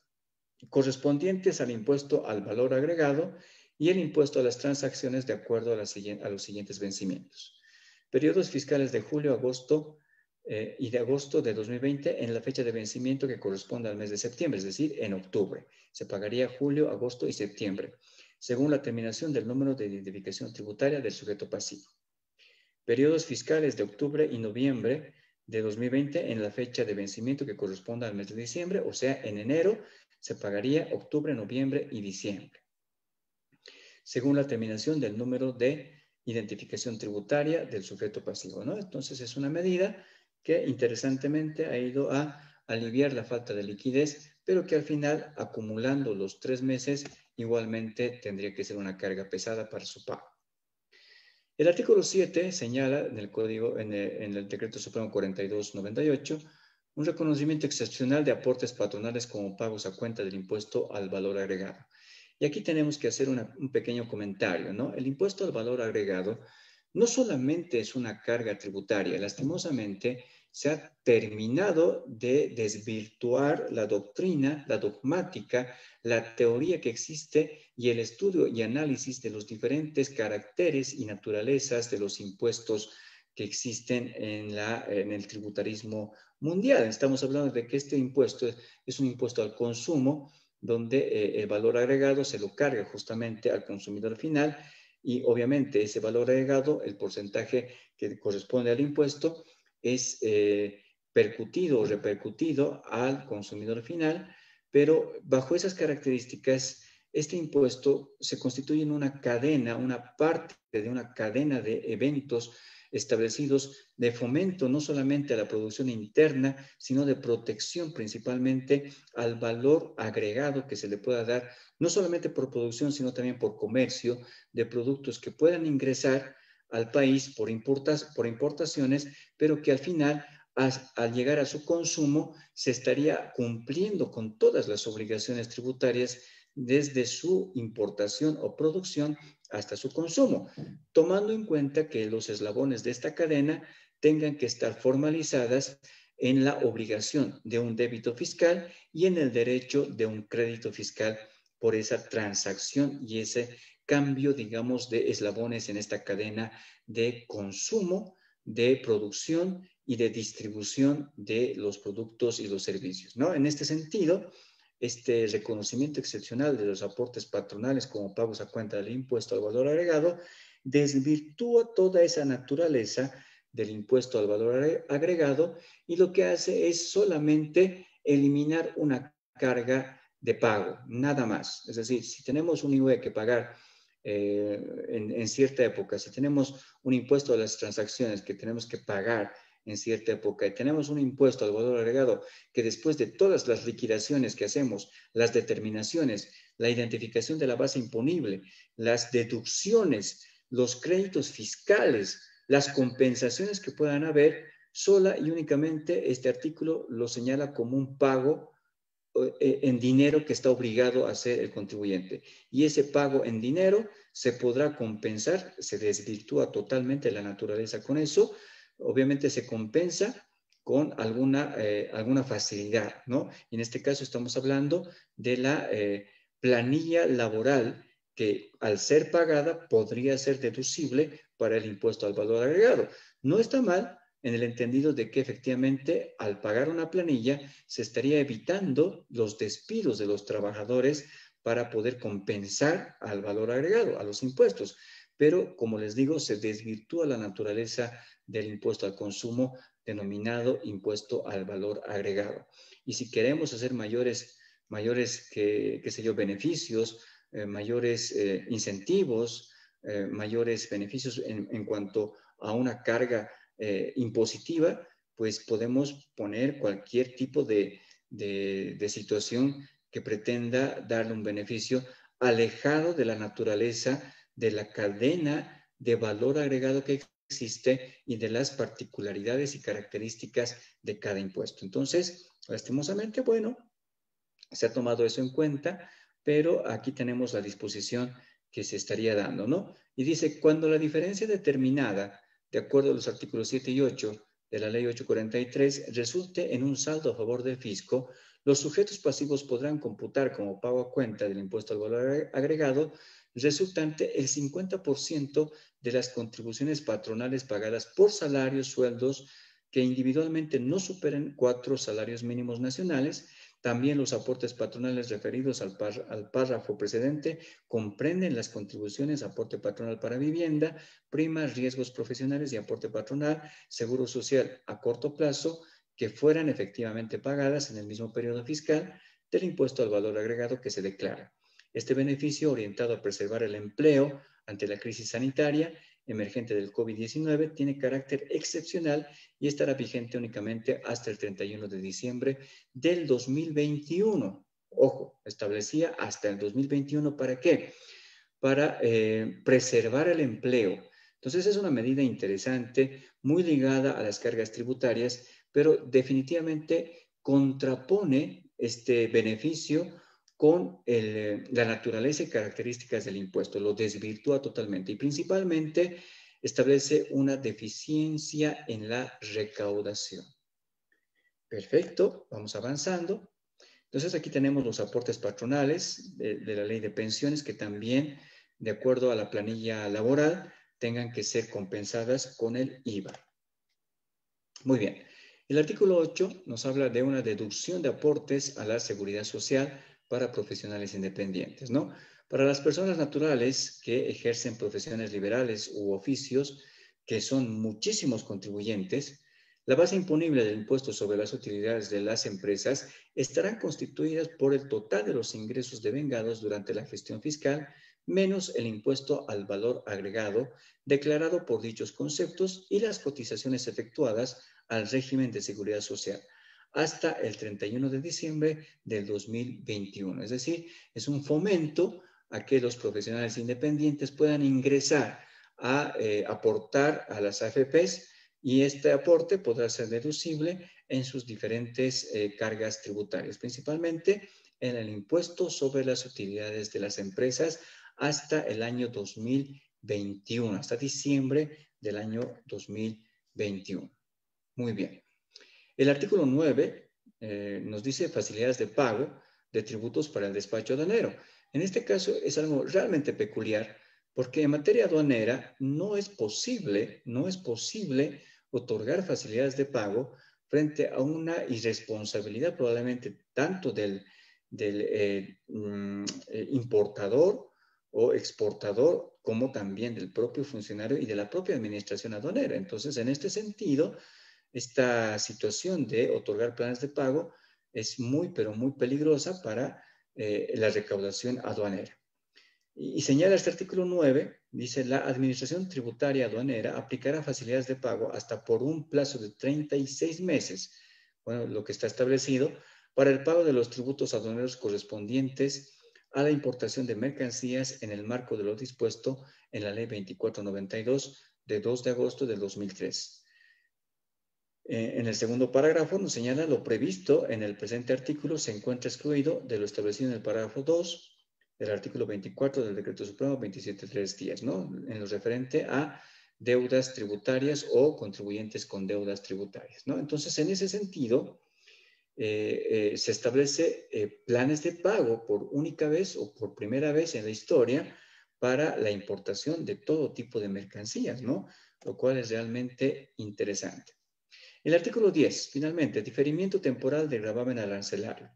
correspondientes al impuesto al valor agregado y el impuesto a las transacciones de acuerdo a los siguientes vencimientos. Periodos fiscales de julio, agosto y de agosto de 2020 en la fecha de vencimiento que corresponde al mes de septiembre, es decir, en octubre. Se pagaría julio, agosto y septiembre, según la terminación del número de identificación tributaria del sujeto pasivo. Periodos fiscales de octubre y noviembre de 2020 en la fecha de vencimiento que corresponda al mes de diciembre, o sea, en enero se pagaría octubre, noviembre y diciembre, según la terminación del número de identificación tributaria del sujeto pasivo, ¿no? Entonces es una medida que interesantemente ha ido a aliviar la falta de liquidez, pero que al final, acumulando los 3 meses, igualmente tendría que ser una carga pesada para su pago. El artículo 7 señala en el Código, en el Decreto Supremo 4298, un reconocimiento excepcional de aportes patronales como pagos a cuenta del impuesto al valor agregado. Y aquí tenemos que hacer un pequeño comentario, ¿no? El impuesto al valor agregado no solamente es una carga tributaria, lastimosamente se ha terminado de desvirtuar la doctrina, la dogmática, la teoría que existe y el estudio y análisis de los diferentes caracteres y naturalezas de los impuestos que existen en el tributarismo mundial. Estamos hablando de que este impuesto es un impuesto al consumo, donde el valor agregado se lo carga justamente al consumidor final y obviamente ese valor agregado, el porcentaje que corresponde al impuesto, es percutido o repercutido al consumidor final, pero bajo esas características, este impuesto se constituye en una cadena, una parte de una cadena de eventos establecidos de fomento no solamente a la producción interna, sino de protección principalmente al valor agregado que se le pueda dar, no solamente por producción, sino también por comercio de productos que puedan ingresar al país por importaciones, pero que al final, al llegar a su consumo, se estaría cumpliendo con todas las obligaciones tributarias desde su importación o producción hasta su consumo, tomando en cuenta que los eslabones de esta cadena tengan que estar formalizadas en la obligación de un débito fiscal y en el derecho de un crédito fiscal por esa transacción y ese cambio, digamos, de eslabones en esta cadena de consumo, de producción y de distribución de los productos y los servicios, ¿no? En este sentido, este reconocimiento excepcional de los aportes patronales como pagos a cuenta del impuesto al valor agregado desvirtúa toda esa naturaleza del impuesto al valor agregado y lo que hace es solamente eliminar una carga de pago, nada más. Es decir, si tenemos un IVA que pagar en cierta época, si tenemos un impuesto a las transacciones que tenemos que pagar en cierta época y tenemos un impuesto al valor agregado que después de todas las liquidaciones que hacemos, las determinaciones, la identificación de la base imponible, las deducciones, los créditos fiscales, las compensaciones que puedan haber, sola y únicamente este artículo lo señala como un pago en dinero que está obligado a hacer el contribuyente. Y ese pago en dinero se podrá compensar, se desvirtúa totalmente la naturaleza con eso, obviamente se compensa con alguna facilidad, ¿no? Y en este caso estamos hablando de la planilla laboral que al ser pagada podría ser deducible para el impuesto al valor agregado. No está mal en el entendido de que efectivamente al pagar una planilla se estaría evitando los despidos de los trabajadores para poder compensar al valor agregado, a los impuestos. Pero, como les digo, se desvirtúa la naturaleza del impuesto al consumo denominado impuesto al valor agregado. Y si queremos hacer mayores beneficios, mayores incentivos, mayores beneficios en cuanto a una carga impositiva, pues podemos poner cualquier tipo de situación que pretenda darle un beneficio alejado de la naturaleza de la cadena de valor agregado que existe y de las particularidades y características de cada impuesto. Entonces, lastimosamente, bueno, se ha tomado eso en cuenta pero aquí tenemos la disposición que se estaría dando, ¿no? Y dice, cuando la diferencia determinada, de acuerdo a los artículos 7 y 8 de la Ley 843, resulte en un saldo a favor del fisco, los sujetos pasivos podrán computar como pago a cuenta del impuesto al valor agregado resultante el 50% de las contribuciones patronales pagadas por salarios, sueldos que individualmente no superen 4 salarios mínimos nacionales. También los aportes patronales referidos al párrafo precedente comprenden las contribuciones, aporte patronal para vivienda, primas, riesgos profesionales y aporte patronal, seguro social a corto plazo, que fueran efectivamente pagadas en el mismo periodo fiscal del impuesto al valor agregado que se declara. Este beneficio, orientado a preservar el empleo ante la crisis sanitaria emergente del COVID-19, tiene carácter excepcional y estará vigente únicamente hasta el 31 de diciembre del 2021. Ojo, establecía hasta el 2021, ¿para qué? Para preservar el empleo. Entonces es una medida interesante, muy ligada a las cargas tributarias, pero definitivamente contrapone este beneficio con la naturaleza y características del impuesto, lo desvirtúa totalmente y principalmente establece una deficiencia en la recaudación. Perfecto, vamos avanzando. Entonces aquí tenemos los aportes patronales de la ley de pensiones que también, de acuerdo a la planilla laboral, tengan que ser compensadas con el IVA. Muy bien. El artículo 8 nos habla de una deducción de aportes a la seguridad social para profesionales independientes, ¿no? Para las personas naturales que ejercen profesiones liberales u oficios, que son muchísimos contribuyentes, la base imponible del impuesto sobre las utilidades de las empresas estarán constituidas por el total de los ingresos devengados durante la gestión fiscal, menos el impuesto al valor agregado declarado por dichos conceptos y las cotizaciones efectuadas al régimen de seguridad social hasta el 31 de diciembre del 2021. Es decir, es un fomento a que los profesionales independientes puedan ingresar a aportar a las AFPs y este aporte podrá ser deducible en sus diferentes cargas tributarias, principalmente en el impuesto sobre las utilidades de las empresas hasta el año 2021, hasta diciembre del año 2021. Muy bien. El artículo 9 nos dice facilidades de pago de tributos para el despacho aduanero. En este caso es algo realmente peculiar porque en materia aduanera no es posible otorgar facilidades de pago frente a una irresponsabilidad probablemente tanto del importador o exportador como también del propio funcionario y de la propia administración aduanera. Entonces, en este sentido, esta situación de otorgar planes de pago es muy, pero muy peligrosa para la recaudación aduanera. Y señala este artículo 9, dice, la Administración Tributaria Aduanera aplicará facilidades de pago hasta por un plazo de 36 meses, bueno, lo que está establecido, para el pago de los tributos aduaneros correspondientes a la importación de mercancías en el marco de lo dispuesto en la Ley 2492 de 2 de agosto del 2003. En el segundo parágrafo nos señala lo previsto en el presente artículo se encuentra excluido de lo establecido en el parágrafo 2 del artículo 24 del Decreto Supremo 27310, ¿no? En lo referente a deudas tributarias o contribuyentes con deudas tributarias, ¿no? Entonces, en ese sentido, se establece planes de pago por única vez o por primera vez en la historia para la importación de todo tipo de mercancías, ¿no? Lo cual es realmente interesante. El artículo 10, finalmente, diferimiento temporal de gravamen arancelario.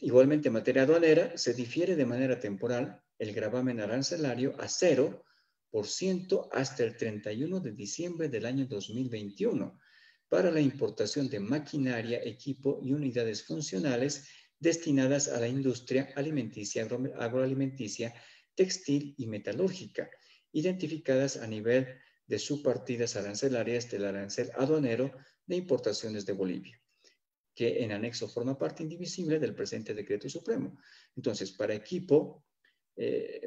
Igualmente, en materia aduanera, se difiere de manera temporal el gravamen arancelario a 0% hasta el 31 de diciembre del año 2021 para la importación de maquinaria, equipo y unidades funcionales destinadas a la industria alimenticia, agroalimenticia, textil y metalúrgica, identificadas a nivel de subpartidas arancelarias del arancel aduanero de importaciones de Bolivia, que en anexo forma parte indivisible del presente decreto supremo. Entonces, para equipo,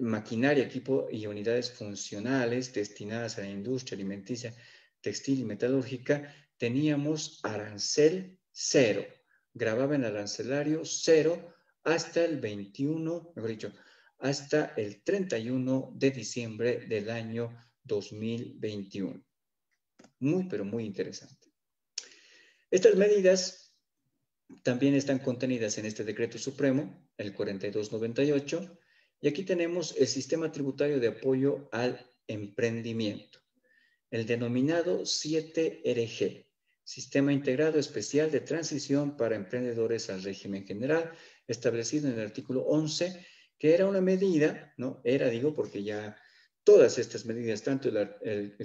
maquinaria, equipo y unidades funcionales destinadas a la industria alimenticia, textil y metalúrgica, teníamos arancel 0, gravamen arancelario 0 hasta el 21, mejor dicho, hasta el 31 de diciembre del año 2021. Muy, pero muy interesante. Estas medidas también están contenidas en este decreto supremo, el 4298, y aquí tenemos el sistema tributario de apoyo al emprendimiento, el denominado 7RG, Sistema Integrado Especial de Transición para Emprendedores al Régimen General, establecido en el artículo 11, que era una medida, ¿no? Era, digo, porque ya todas estas medidas, tanto el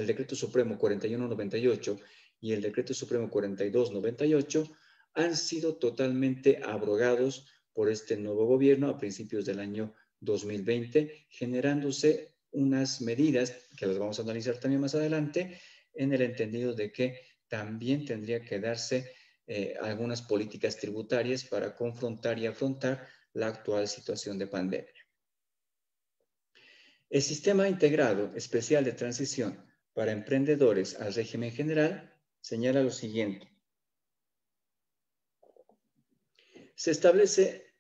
Decreto Supremo 4198 y el Decreto Supremo 4298, han sido totalmente abrogados por este nuevo gobierno a principios del año 2020, generándose unas medidas que las vamos a analizar también más adelante, en el entendido de que también tendría que darse algunas políticas tributarias para confrontar y afrontar la actual situación de pandemia. El Sistema Integrado Especial de Transición para Emprendedores al Régimen General señala lo siguiente. Se establece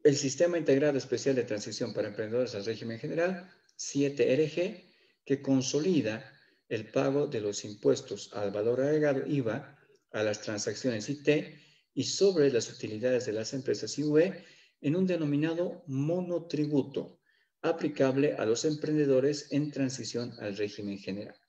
el Sistema Integrado Especial de Transición para Emprendedores al Régimen General, 7RG, que consolida el pago de los impuestos al valor agregado IVA a las transacciones IT y sobre las utilidades de las empresas IUE en un denominado monotributo aplicable a los emprendedores en transición al régimen general.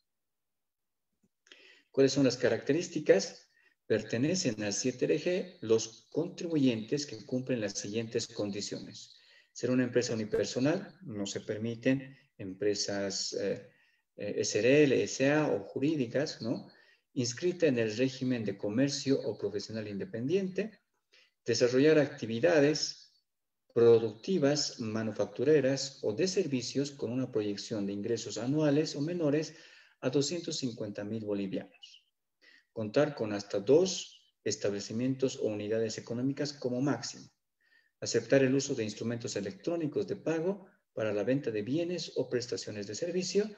¿Cuáles son las características? Pertenecen al 7RG los contribuyentes que cumplen las siguientes condiciones. Ser una empresa unipersonal, no se permiten empresas SRL, SA o jurídicas, ¿no? Inscrita en el régimen de comercio o profesional independiente, desarrollar actividades productivas, manufactureras o de servicios con una proyección de ingresos anuales o menores a 250,000 bolivianos. Contar con hasta 2 establecimientos o unidades económicas como máximo. Aceptar el uso de instrumentos electrónicos de pago para la venta de bienes o prestaciones de servicio.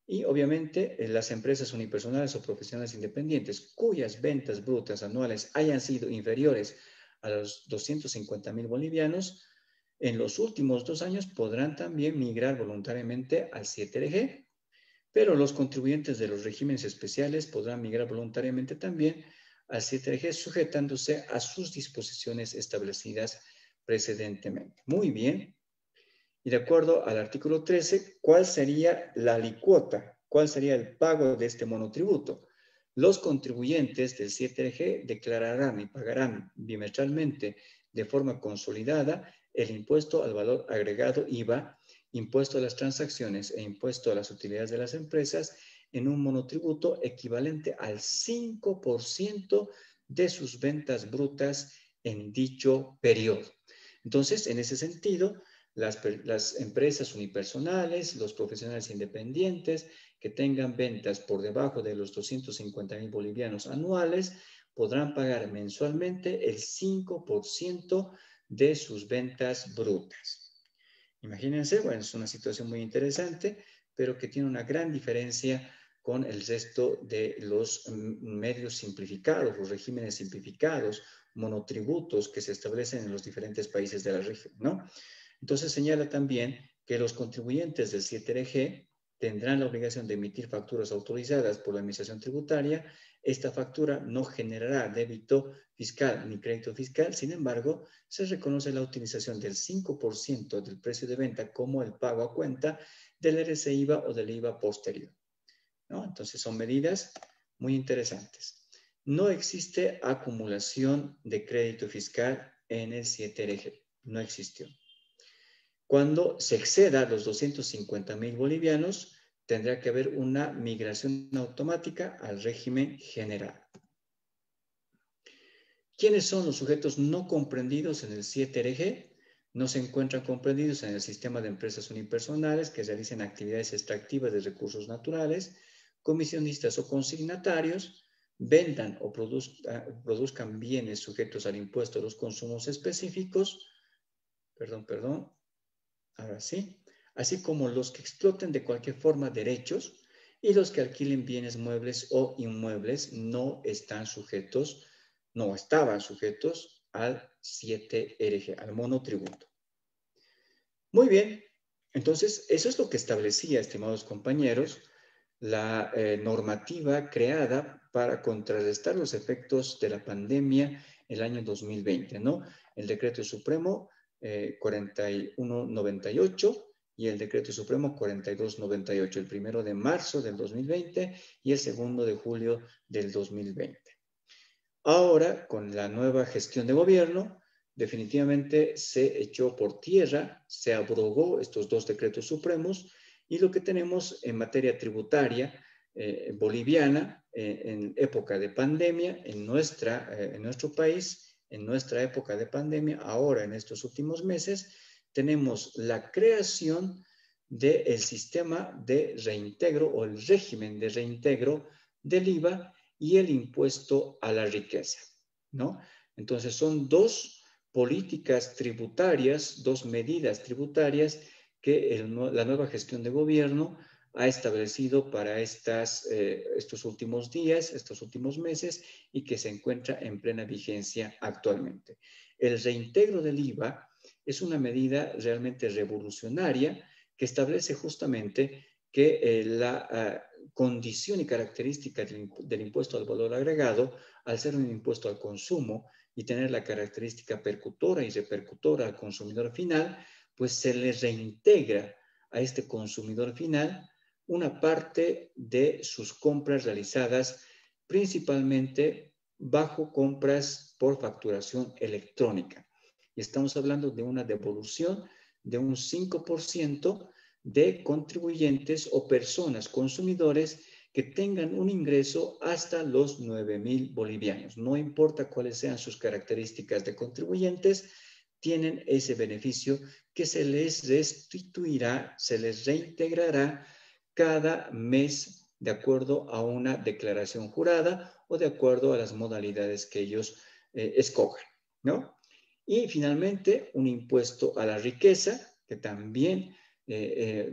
Y obviamente las empresas unipersonales o profesionales independientes cuyas ventas brutas anuales hayan sido inferiores a los 250,000 bolivianos, en los últimos 2 años podrán también migrar voluntariamente al 7RG, pero los contribuyentes de los regímenes especiales podrán migrar voluntariamente también al 7RG sujetándose a sus disposiciones establecidas precedentemente. Muy bien. Y de acuerdo al artículo 13, ¿cuál sería la alicuota? ¿Cuál sería el pago de este monotributo? Los contribuyentes del 7RG declararán y pagarán bimestralmente de forma consolidada el impuesto al valor agregado IVA, impuesto a las transacciones e impuesto a las utilidades de las empresas en un monotributo equivalente al 5% de sus ventas brutas en dicho periodo. Entonces, en ese sentido, las empresas unipersonales, los profesionales independientes que tengan ventas por debajo de los 250,000 bolivianos anuales podrán pagar mensualmente el 5% de sus ventas brutas. Imagínense, bueno, es una situación muy interesante, pero que tiene una gran diferencia con el resto de los medios simplificados, los regímenes simplificados, monotributos que se establecen en los diferentes países de la región, ¿no? Entonces señala también que los contribuyentes del 7RG tendrán la obligación de emitir facturas autorizadas por la Administración Tributaria. Esta factura no generará débito fiscal ni crédito fiscal, sin embargo, se reconoce la utilización del 5% del precio de venta como el pago a cuenta del RC-IVA o del IVA posterior, ¿no? Entonces son medidas muy interesantes. No existe acumulación de crédito fiscal en el 7RG, no existió. Cuando se exceda los 250,000 bolivianos, tendrá que haber una migración automática al régimen general. ¿Quiénes son los sujetos no comprendidos en el 7RG? No se encuentran comprendidos en el sistema de empresas unipersonales que realicen actividades extractivas de recursos naturales, comisionistas o consignatarios, vendan o produzcan bienes sujetos al impuesto a los consumos específicos, ahora sí, así como los que exploten de cualquier forma derechos y los que alquilen bienes muebles o inmuebles no estaban sujetos al 7RG, al monotributo. Muy bien, entonces eso es lo que establecía, estimados compañeros, la normativa creada para contrarrestar los efectos de la pandemia el año 2020, ¿no? El Decreto Supremo 4198 y el Decreto Supremo 4298, el 1 de marzo del 2020 y el 2 de julio del 2020. Ahora, con la nueva gestión de gobierno, definitivamente se echó por tierra, se abrogó estos dos decretos supremos y lo que tenemos en materia tributaria boliviana en época de pandemia, en nuestro país, en nuestra época de pandemia, ahora en estos últimos meses, tenemos la creación del sistema de reintegro o el régimen de reintegro del IVA y el impuesto a la riqueza, ¿no? Entonces son dos políticas tributarias, dos medidas tributarias que la nueva gestión de gobierno ha establecido para estos últimos días, estos últimos meses y que se encuentra en plena vigencia actualmente. El reintegro del IVA es una medida realmente revolucionaria que establece justamente que la condición y característica del impuesto al valor agregado, al ser un impuesto al consumo y tener la característica percutora y repercutora al consumidor final, pues se le reintegra a este consumidor final una parte de sus compras realizadas principalmente bajo compras por facturación electrónica. Y estamos hablando de una devolución de un 5% de contribuyentes o personas consumidores que tengan un ingreso hasta los 9,000 bolivianos. No importa cuáles sean sus características de contribuyentes, tienen ese beneficio que se les restituirá, se les reintegrará cada mes de acuerdo a una declaración jurada o de acuerdo a las modalidades que ellos escojan, ¿no? Y finalmente, un impuesto a la riqueza, que también,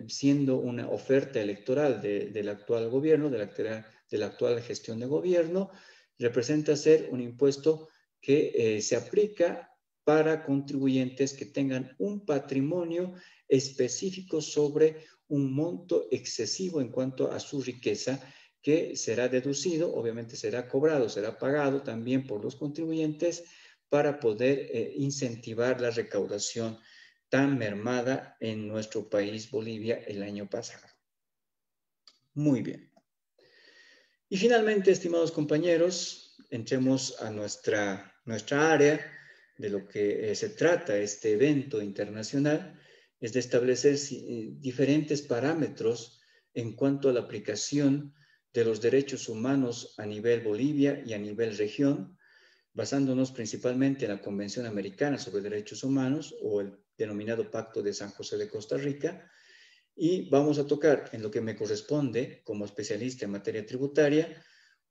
siendo una oferta electoral del actual gobierno, de la actual gestión de gobierno, representa ser un impuesto que se aplica para contribuyentes que tengan un patrimonio específico sobre un monto excesivo en cuanto a su riqueza, que será deducido, obviamente será cobrado, será pagado también por los contribuyentes para poder incentivar la recaudación tan mermada en nuestro país, Bolivia, el año pasado. Muy bien. Y finalmente, estimados compañeros, entremos a nuestra área de lo que se trata este evento internacional, es de establecer diferentes parámetros en cuanto a la aplicación de los derechos humanos a nivel Bolivia y a nivel región, basándonos principalmente en la Convención Americana sobre Derechos Humanos o el denominado Pacto de San José de Costa Rica, y vamos a tocar en lo que me corresponde como especialista en materia tributaria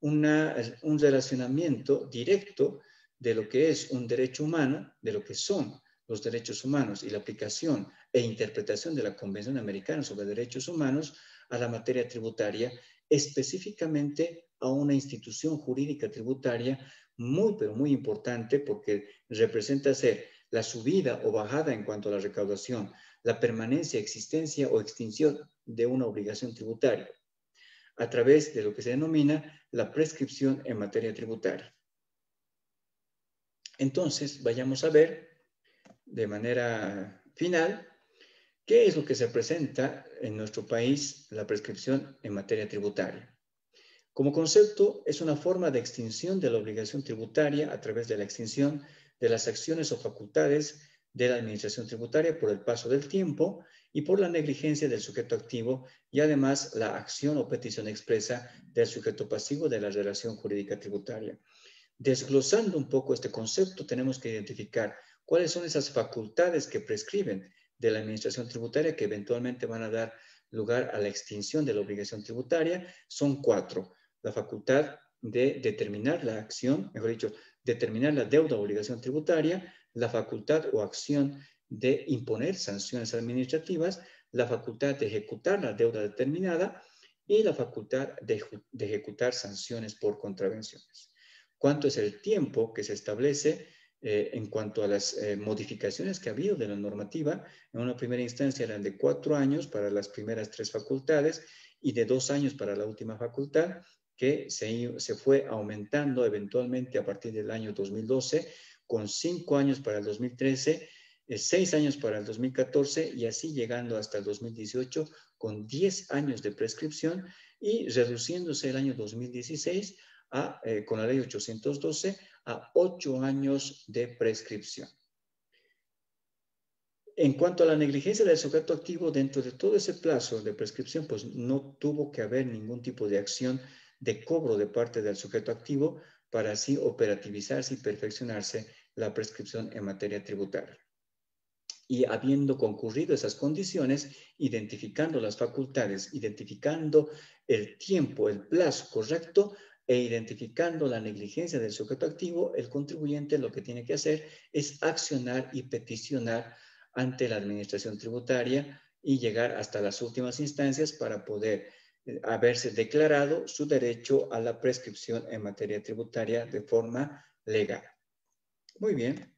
un relacionamiento directo de lo que es un derecho humano, de lo que son los derechos humanos y la aplicación e interpretación de la Convención Americana sobre Derechos Humanos a la materia tributaria, específicamente a una institución jurídica tributaria muy, pero muy importante porque representa ser la subida o bajada en cuanto a la recaudación, la permanencia, existencia o extinción de una obligación tributaria a través de lo que se denomina la prescripción en materia tributaria. Entonces, vayamos a ver de manera final qué es lo que se presenta en nuestro país la prescripción en materia tributaria. Como concepto, es una forma de extinción de la obligación tributaria a través de la extinción de las acciones o facultades de la administración tributaria por el paso del tiempo y por la negligencia del sujeto activo y además la acción o petición expresa del sujeto pasivo de la relación jurídica tributaria. Desglosando un poco este concepto, tenemos que identificar cuáles son esas facultades que prescriben de la administración tributaria que eventualmente van a dar lugar a la extinción de la obligación tributaria. Son 4. La facultad de determinar la acción, mejor dicho, determinar la deuda o obligación tributaria, la facultad o acción de imponer sanciones administrativas, la facultad de ejecutar la deuda determinada y la facultad de ejecutar sanciones por contravenciones. ¿Cuánto es el tiempo que se establece en cuanto a las modificaciones que ha habido de la normativa. En una primera instancia eran de 4 años para las primeras 3 facultades y de 2 años para la última facultad, que se fue aumentando eventualmente a partir del año 2012, con 5 años para el 2013, 6 años para el 2014 y así llegando hasta el 2018 con 10 años de prescripción y reduciéndose el año 2016 con la ley 812 a 8 años de prescripción. En cuanto a la negligencia del sujeto activo, dentro de todo ese plazo de prescripción, pues no tuvo que haber ningún tipo de acción de cobro de parte del sujeto activo para así operativizarse y perfeccionarse la prescripción en materia tributaria. Y habiendo concurrido esas condiciones, identificando las facultades, identificando el tiempo, el plazo correcto e identificando la negligencia del sujeto activo, el contribuyente lo que tiene que hacer es accionar y peticionar ante la administración tributaria y llegar hasta las últimas instancias para poder haberse declarado su derecho a la prescripción en materia tributaria de forma legal. Muy bien.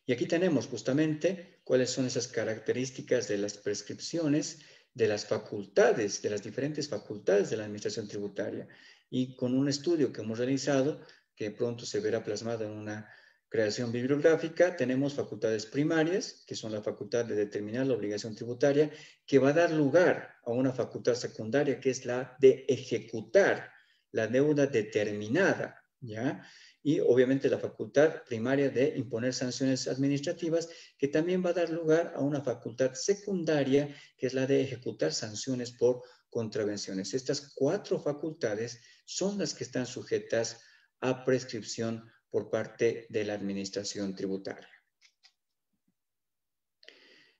Y aquí tenemos justamente cuáles son esas características de las prescripciones, de las facultades, de las diferentes facultades de la administración tributaria. Y con un estudio que hemos realizado, que pronto se verá plasmado en una creación bibliográfica, tenemos facultades primarias, que son la facultad de determinar la obligación tributaria, que va a dar lugar a una facultad secundaria, que es la de ejecutar la deuda determinada, ¿ya? Y obviamente la facultad primaria de imponer sanciones administrativas, que también va a dar lugar a una facultad secundaria, que es la de ejecutar sanciones por contravenciones. Estas 4 facultades son las que están sujetas a prescripción por parte de la administración tributaria.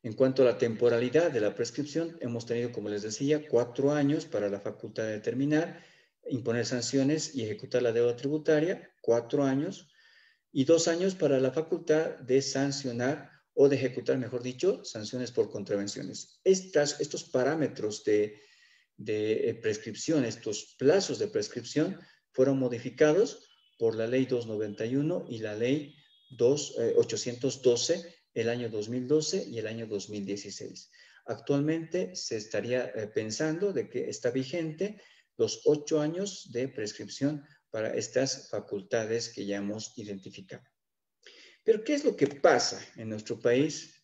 En cuanto a la temporalidad de la prescripción, hemos tenido, como les decía, 4 años para la facultad de determinar, imponer sanciones y ejecutar la deuda tributaria, 4 años, y 2 años para la facultad de sancionar o de ejecutar, mejor dicho, sanciones por contravenciones. Estos parámetros de prescripción, estos plazos de prescripción, fueron modificados por la ley 291 y la ley 812 el año 2012 y el año 2016. Actualmente se estaría pensando de que está vigente los 8 años de prescripción para estas facultades que ya hemos identificado. Pero, ¿qué es lo que pasa en nuestro país?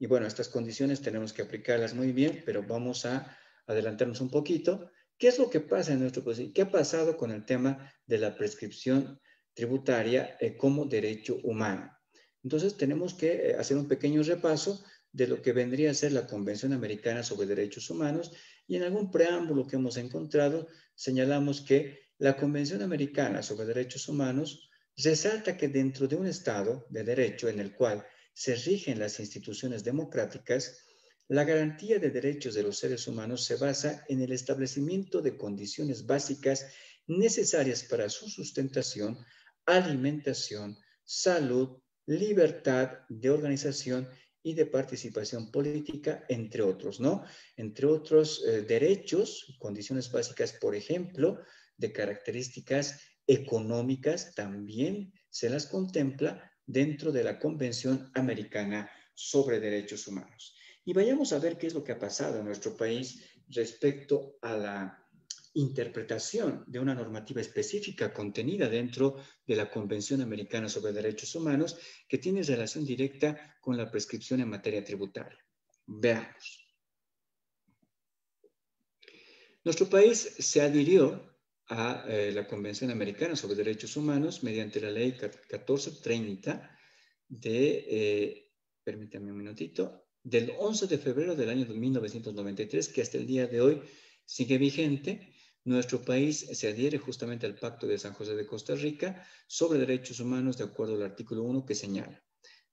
Y bueno, estas condiciones tenemos que aplicarlas muy bien, pero vamos a adelantarnos un poquito. ¿Qué es lo que pasa en nuestro país? ¿Qué ha pasado con el tema de la prescripción tributaria como derecho humano? Entonces, tenemos que hacer un pequeño repaso de lo que vendría a ser la Convención Americana sobre Derechos Humanos, y en algún preámbulo que hemos encontrado señalamos que la Convención Americana sobre Derechos Humanos resalta que dentro de un Estado de derecho en el cual se rigen las instituciones democráticas, la garantía de derechos de los seres humanos se basa en el establecimiento de condiciones básicas necesarias para su sustentación, alimentación, salud, libertad de organización y de participación política, entre otros, ¿no? Entre otros derechos, condiciones básicas, por ejemplo, de características económicas, también se las contempla dentro de la Convención Americana sobre Derechos Humanos. Y vayamos a ver qué es lo que ha pasado en nuestro país respecto a la interpretación de una normativa específica contenida dentro de la Convención Americana sobre Derechos Humanos, que tiene relación directa con la prescripción en materia tributaria. Veamos. Nuestro país se adhirió a la Convención Americana sobre Derechos Humanos mediante la ley 1430 permítame un minutito, del 11 de febrero del año 1993, que hasta el día de hoy sigue vigente. Nuestro país se adhiere justamente al Pacto de San José de Costa Rica sobre derechos humanos de acuerdo al artículo 1 que señala,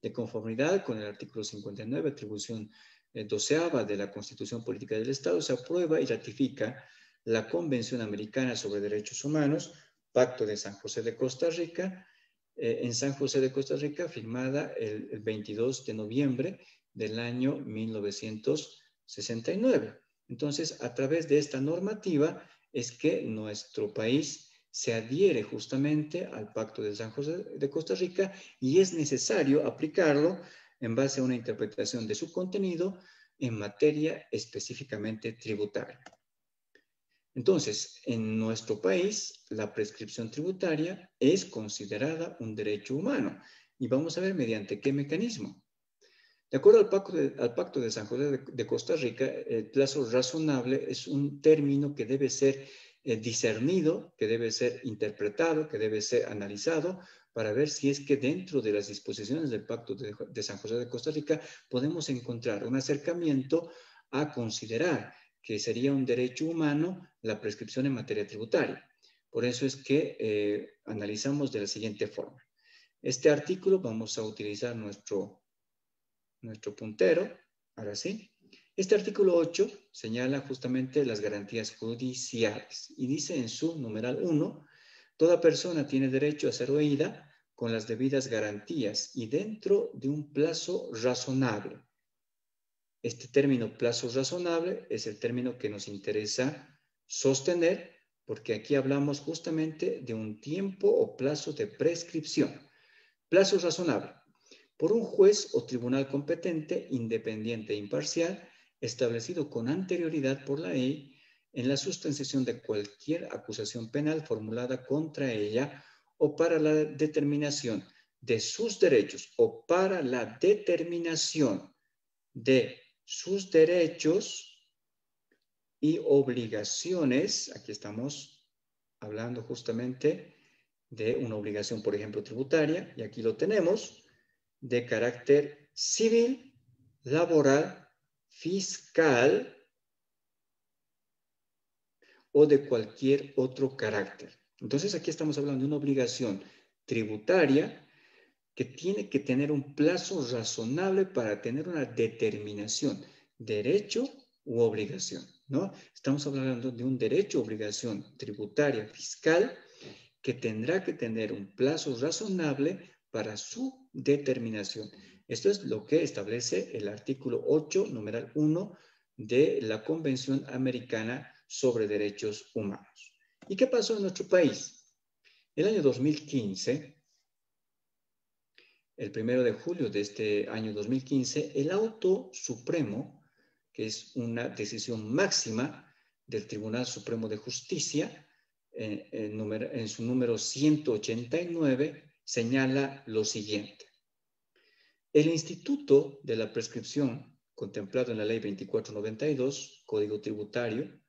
de conformidad con el artículo 59, atribución 12ª de la Constitución Política del Estado, se aprueba y ratifica la Convención Americana sobre Derechos Humanos, Pacto de San José de Costa Rica, en San José de Costa Rica, firmada el 22 de noviembre del año 1969. Entonces, a través de esta normativa es que nuestro país se adhiere justamente al Pacto de San José de Costa Rica y es necesario aplicarlo en base a una interpretación de su contenido en materia específicamente tributaria. Entonces, en nuestro país, la prescripción tributaria es considerada un derecho humano y vamos a ver mediante qué mecanismo. De acuerdo al Pacto de San José de Costa Rica, el plazo razonable es un término que debe ser discernido, que debe ser interpretado, que debe ser analizado para ver si es que dentro de las disposiciones del Pacto de San José de Costa Rica podemos encontrar un acercamiento a considerar que sería un derecho humano la prescripción en materia tributaria. Por eso es que analizamos de la siguiente forma. Este artículo vamos a utilizar nuestro puntero, ahora sí. Este artículo 8 señala justamente las garantías judiciales y dice en su numeral 1, toda persona tiene derecho a ser oída con las debidas garantías y dentro de un plazo razonable. Este término plazo razonable es el término que nos interesa sostener porque aquí hablamos justamente de un tiempo o plazo de prescripción. Plazo razonable. Por un juez o tribunal competente, independiente e imparcial, establecido con anterioridad por la ley en la sustanciación de cualquier acusación penal formulada contra ella o para la determinación de sus derechos o para la determinación de sus derechos y obligaciones. Aquí estamos hablando justamente de una obligación, por ejemplo, tributaria, y aquí lo tenemos, de carácter civil, laboral, fiscal o de cualquier otro carácter. Entonces aquí estamos hablando de una obligación tributaria que tiene que tener un plazo razonable para tener una determinación, derecho u obligación, ¿no? Estamos hablando de un derecho o obligación tributaria fiscal que tendrá que tener un plazo razonable para su determinación. Esto es lo que establece el artículo 8, numeral 1 de la Convención Americana sobre Derechos Humanos. ¿Y qué pasó en nuestro país? El año 2015, el 1 de julio de este año 2015, el Auto Supremo, que es una decisión máxima del Tribunal Supremo de Justicia, en su número 189, señala lo siguiente. El instituto de la prescripción, contemplado en la Ley 2492, Código Tributario,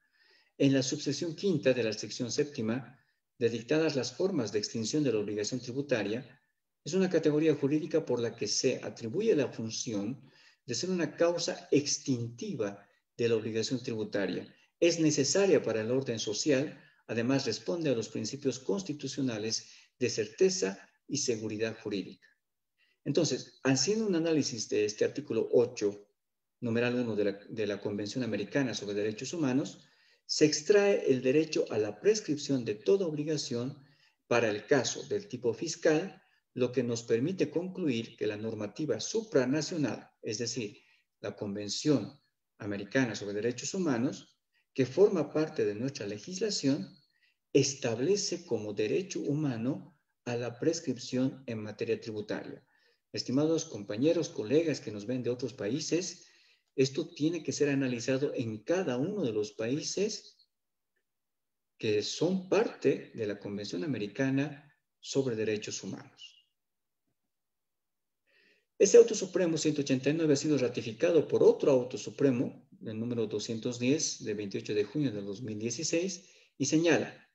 en la subsección quinta de la sección séptima, de dictadas las formas de extinción de la obligación tributaria, es una categoría jurídica por la que se atribuye la función de ser una causa extintiva de la obligación tributaria. Es necesaria para el orden social. Además, responde a los principios constitucionales de certeza y seguridad jurídica. Entonces, haciendo un análisis de este artículo 8, numeral 1 de la Convención Americana sobre Derechos Humanos, se extrae el derecho a la prescripción de toda obligación para el caso del tipo fiscal, lo que nos permite concluir que la normativa supranacional, es decir, la Convención Americana sobre Derechos Humanos, que forma parte de nuestra legislación, establece como derecho humano a la prescripción en materia tributaria. Estimados compañeros, colegas que nos ven de otros países, esto tiene que ser analizado en cada uno de los países que son parte de la Convención Americana sobre Derechos Humanos. Este Auto Supremo 189 ha sido ratificado por otro Auto Supremo, el número 210 de 28 de junio del 2016, y señala,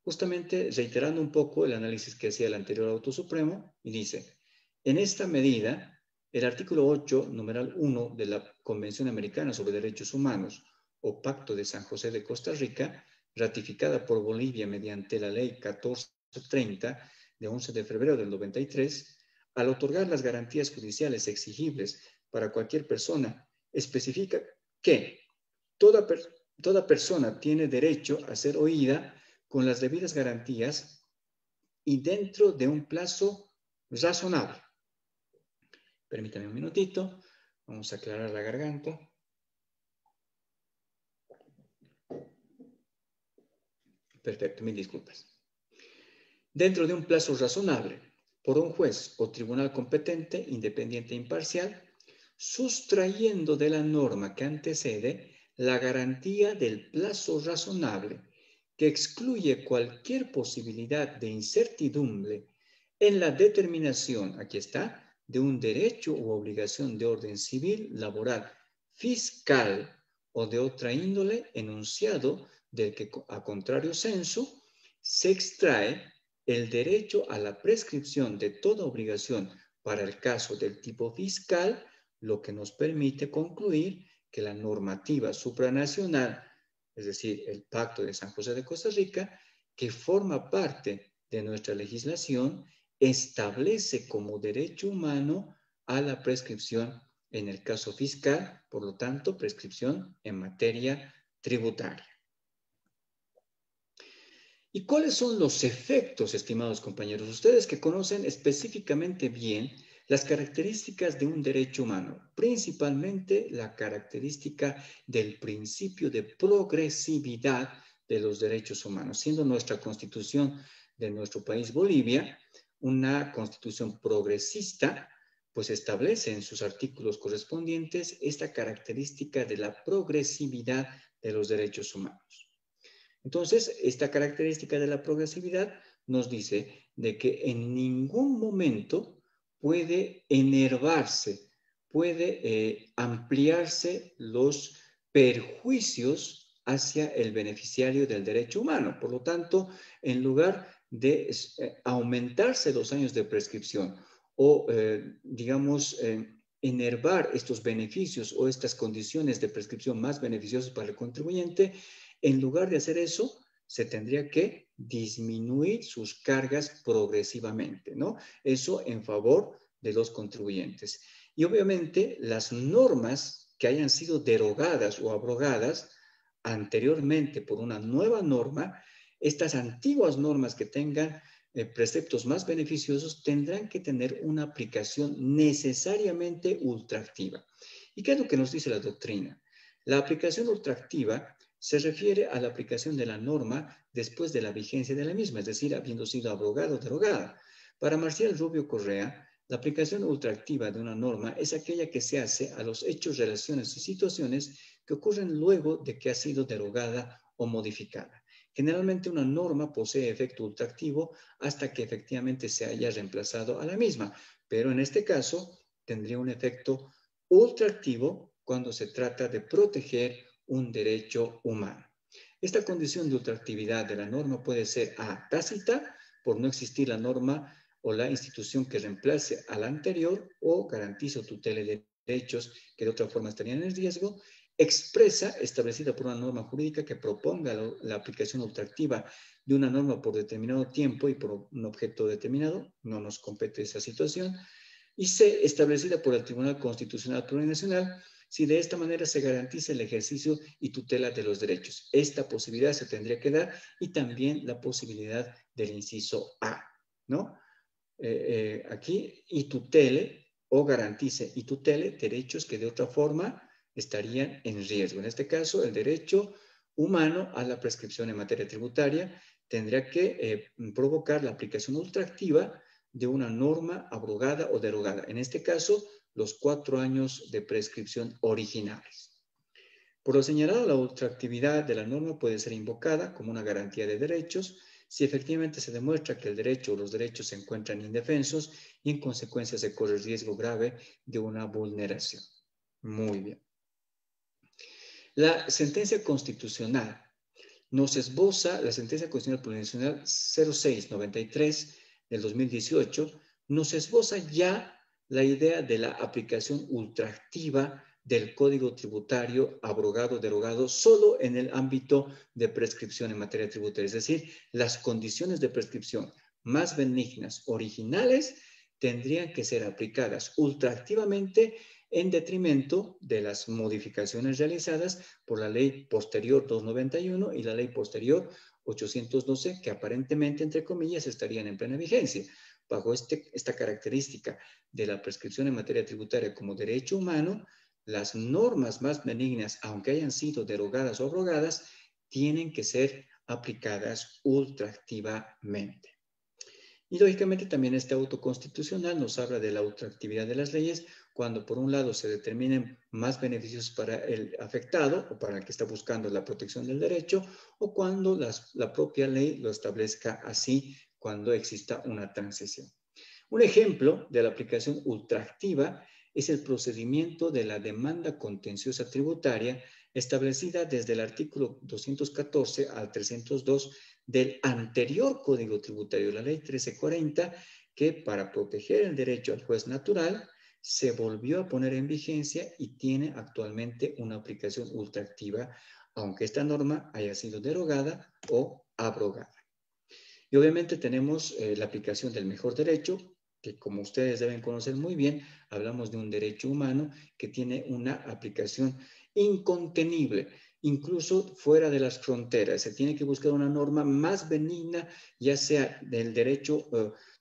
justamente reiterando un poco el análisis que hacía el anterior Auto Supremo, y dice, en esta medida, el artículo 8, numeral 1 de la Convención Americana sobre Derechos Humanos o Pacto de San José de Costa Rica, ratificada por Bolivia mediante la Ley 1430 de 11 de febrero del 93, al otorgar las garantías judiciales exigibles para cualquier persona, especifica que toda persona tiene derecho a ser oída con las debidas garantías y dentro de un plazo razonable. Permítame un minutito, vamos a aclarar la garganta. Perfecto, mil disculpas. dentro de un plazo razonable por un juez o tribunal competente, independiente e imparcial, sustrayendo de la norma que antecede la garantía del plazo razonable que excluye cualquier posibilidad de incertidumbre en la determinación, aquí está, de un derecho u obligación de orden civil, laboral, fiscal o de otra índole enunciado del que a contrario censo se extrae el derecho a la prescripción de toda obligación para el caso del tipo fiscal, lo que nos permite concluir que la normativa supranacional, es decir, el Pacto de San José de Costa Rica, que forma parte de nuestra legislación, establece como derecho humano a la prescripción en el caso fiscal, por lo tanto, prescripción en materia tributaria. ¿Y cuáles son los efectos, estimados compañeros? Ustedes que conocen específicamente bien las características de un derecho humano, principalmente la característica del principio de progresividad de los derechos humanos, siendo nuestra constitución de nuestro país, Bolivia, una constitución progresista, pues establece en sus artículos correspondientes esta característica de la progresividad de los derechos humanos. Entonces, esta característica de la progresividad nos dice de que en ningún momento puede enervarse, puede ampliarse los perjuicios hacia el beneficiario del derecho humano. Por lo tanto, en lugar de aumentarse los años de prescripción o, enervar estos beneficios o estas condiciones de prescripción más beneficiosas para el contribuyente, en lugar de hacer eso, se tendría que disminuir sus cargas progresivamente, ¿no? Eso en favor de los contribuyentes. Y obviamente las normas que hayan sido derogadas o abrogadas anteriormente por una nueva norma, estas antiguas normas que tengan preceptos más beneficiosos tendrán que tener una aplicación necesariamente ultraactiva. ¿Y qué es lo que nos dice la doctrina? La aplicación ultraactiva se refiere a la aplicación de la norma después de la vigencia de la misma, es decir, habiendo sido abrogada o derogada. Para Marcial Rubio Correa, la aplicación ultraactiva de una norma es aquella que se hace a los hechos, relaciones y situaciones que ocurren luego de que ha sido derogada o modificada. Generalmente una norma posee efecto ultraactivo hasta que efectivamente se haya reemplazado a la misma, pero en este caso tendría un efecto ultraactivo cuando se trata de proteger un derecho humano. Esta condición de ultraactividad de la norma puede ser A, tácita, por no existir la norma o la institución que reemplace a la anterior o garantice o tutele derechos que de otra forma estarían en riesgo, expresa, establecida por una norma jurídica que proponga la aplicación ultraactiva de una norma por determinado tiempo y por un objeto determinado, no nos compete esa situación, y C, establecida por el Tribunal Constitucional Plurinacional, si de esta manera se garantiza el ejercicio y tutela de los derechos. Esta posibilidad se tendría que dar y también la posibilidad del inciso A, ¿no? Aquí, y tutele o garantice y tutele derechos que de otra forma estarían en riesgo. En este caso, el derecho humano a la prescripción en materia tributaria tendría que provocar la aplicación ultraactiva de una norma abrogada o derogada. En este caso, los 4 años de prescripción originales. Por lo señalado, la ultraactividad de la norma puede ser invocada como una garantía de derechos si efectivamente se demuestra que el derecho o los derechos se encuentran indefensos y en consecuencia se corre riesgo grave de una vulneración. Muy bien. La sentencia constitucional nos esboza, la sentencia constitucional plurinacional 0693 del 2018, nos esboza ya la idea de la aplicación ultraactiva del Código Tributario abrogado, derogado, solo en el ámbito de prescripción en materia tributaria. Es decir, las condiciones de prescripción más benignas, originales, tendrían que ser aplicadas ultraactivamente en detrimento de las modificaciones realizadas por la ley posterior 291 y la ley posterior 812, que aparentemente, entre comillas, estarían en plena vigencia. Bajo esta característica de la prescripción en materia tributaria como derecho humano, las normas más benignas, aunque hayan sido derogadas o abrogadas, tienen que ser aplicadas ultraactivamente. Y lógicamente también este autoconstitucional nos habla de la ultraactividad de las leyes cuando por un lado se determinen más beneficios para el afectado o para el que está buscando la protección del derecho, o cuando la propia ley lo establezca así cuando exista una transición. Un ejemplo de la aplicación ultraactiva es el procedimiento de la demanda contenciosa tributaria establecida desde el artículo 214 al 302 del anterior Código Tributario, la Ley 1340, que para proteger el derecho al juez natural se volvió a poner en vigencia y tiene actualmente una aplicación ultraactiva, aunque esta norma haya sido derogada o abrogada. Y obviamente tenemos la aplicación del mejor derecho, que como ustedes deben conocer muy bien, hablamos de un derecho humano que tiene una aplicación incontenible, incluso fuera de las fronteras. Se tiene que buscar una norma más benigna, ya sea del derecho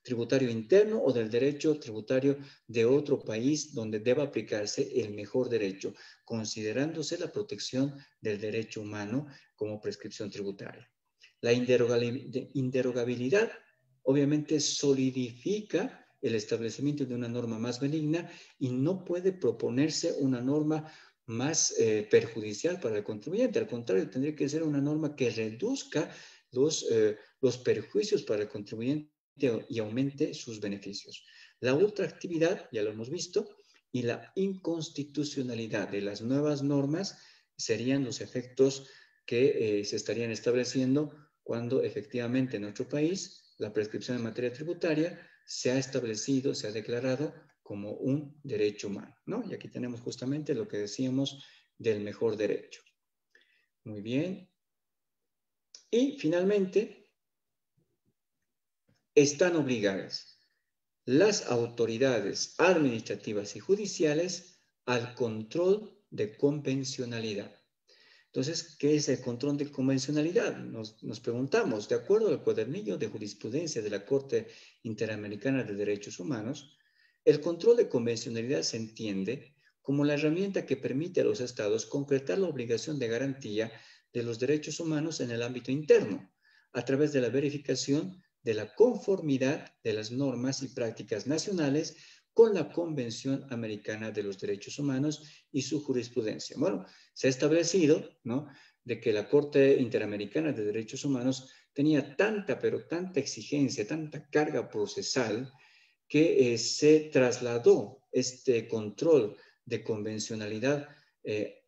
tributario interno o del derecho tributario de otro país donde deba aplicarse el mejor derecho, considerándose la protección del derecho humano como prescripción tributaria. La inderogabilidad obviamente solidifica el establecimiento de una norma más benigna y no puede proponerse una norma más perjudicial para el contribuyente. Al contrario, tendría que ser una norma que reduzca los perjuicios para el contribuyente y aumente sus beneficios. La ultraactividad, ya lo hemos visto, y la inconstitucionalidad de las nuevas normas serían los efectos que se estarían estableciendo cuando efectivamente en nuestro país la prescripción en materia tributaria se ha establecido, se ha declarado como un derecho humano, ¿no? Y aquí tenemos justamente lo que decíamos del mejor derecho. Muy bien. Y finalmente, están obligadas las autoridades administrativas y judiciales al control de convencionalidad. Entonces, ¿qué es el control de convencionalidad? Nos preguntamos, de acuerdo al cuadernillo de jurisprudencia de la Corte Interamericana de Derechos Humanos, el control de convencionalidad se entiende como la herramienta que permite a los estados concretar la obligación de garantía de los derechos humanos en el ámbito interno, a través de la verificación de la conformidad de las normas y prácticas nacionales con la Convención Americana de los Derechos Humanos y su jurisprudencia. Bueno, se ha establecido, ¿no?, de que la Corte Interamericana de Derechos Humanos tenía tanta, pero tanta exigencia, tanta carga procesal, que se trasladó este control de convencionalidad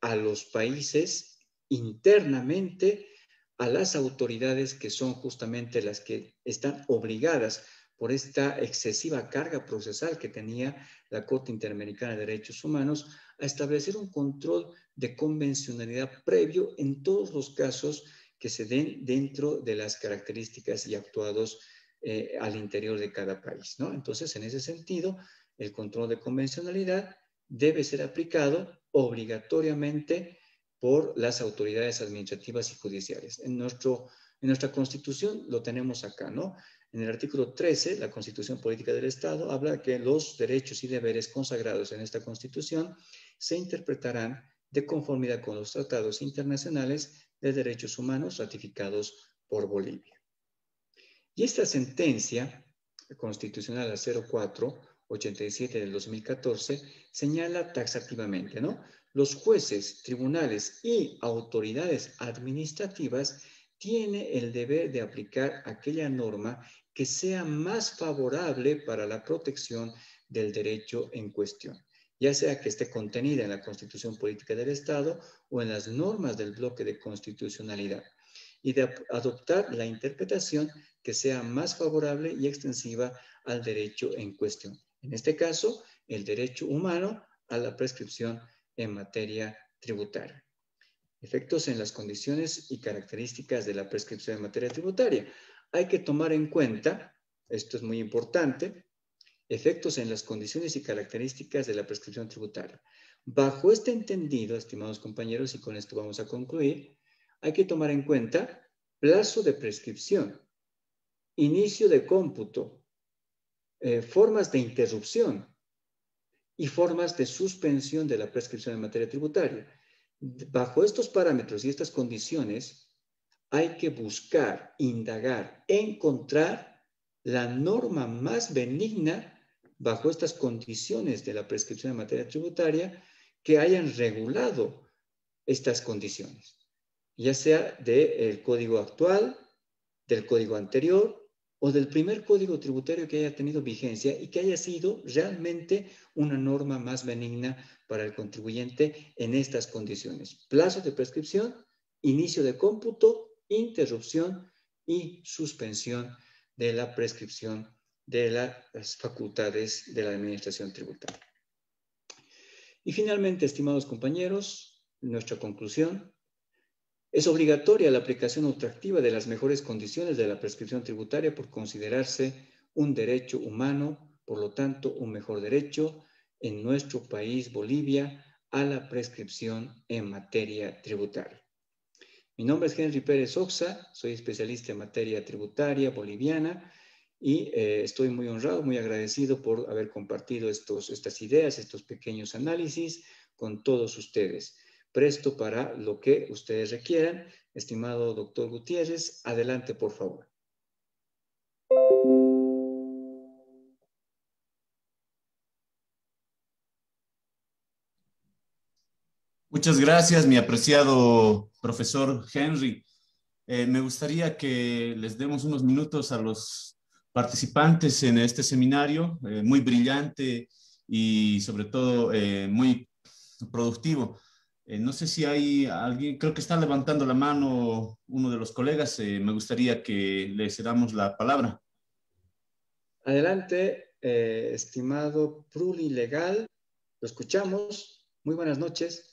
a los países internamente, a las autoridades que son justamente las que están obligadas por esta excesiva carga procesal que tenía la Corte Interamericana de Derechos Humanos a establecer un control de convencionalidad previo en todos los casos que se den dentro de las características y actuados al interior de cada país, ¿no? Entonces, en ese sentido, el control de convencionalidad debe ser aplicado obligatoriamente por las autoridades administrativas y judiciales. En nuestra Constitución lo tenemos acá, ¿no? En el artículo 13, la Constitución Política del Estado habla que los derechos y deberes consagrados en esta Constitución se interpretarán de conformidad con los tratados internacionales de derechos humanos ratificados por Bolivia. Y esta sentencia constitucional 0487 del 2014 señala taxativamente, ¿no?, los jueces, tribunales y autoridades administrativas tienen el deber de aplicar aquella norma que sea más favorable para la protección del derecho en cuestión, ya sea que esté contenida en la Constitución Política del Estado o en las normas del bloque de constitucionalidad, y de adoptar la interpretación que sea más favorable y extensiva al derecho en cuestión. En este caso, el derecho humano a la prescripción en materia tributaria. Efectos en las condiciones y características de la prescripción en materia tributaria. Hay que tomar en cuenta, esto es muy importante, efectos en las condiciones y características de la prescripción tributaria. Bajo este entendido, estimados compañeros, y con esto vamos a concluir, hay que tomar en cuenta plazo de prescripción, inicio de cómputo, formas de interrupción y formas de suspensión de la prescripción en materia tributaria. Bajo estos parámetros y estas condiciones, hay que buscar, indagar, encontrar la norma más benigna bajo estas condiciones de la prescripción en materia tributaria que hayan regulado estas condiciones, ya sea del código actual, del código anterior o del primer código tributario que haya tenido vigencia y que haya sido realmente una norma más benigna para el contribuyente en estas condiciones. Plazo de prescripción, inicio de cómputo, interrupción y suspensión de la prescripción de las facultades de la administración tributaria. Y finalmente, estimados compañeros, nuestra conclusión: es obligatoria la aplicación ultraactiva de las mejores condiciones de la prescripción tributaria por considerarse un derecho humano, por lo tanto, un mejor derecho en nuestro país, Bolivia, a la prescripción en materia tributaria. Mi nombre es Henry Pérez Oxa, soy especialista en materia tributaria boliviana y estoy muy honrado, muy agradecido por haber compartido estas ideas, estos pequeños análisis con todos ustedes. Presto para lo que ustedes requieran. Estimado doctor Gutiérrez, adelante, por favor. Muchas gracias, mi apreciado profesor Henry. Me gustaría que les demos unos minutos a los participantes en este seminario, muy brillante y sobre todo muy productivo. No sé si hay alguien, creo que está levantando la mano uno de los colegas. Me gustaría que le cedamos la palabra. Adelante, estimado Pruli Legal, lo escuchamos. Muy buenas noches.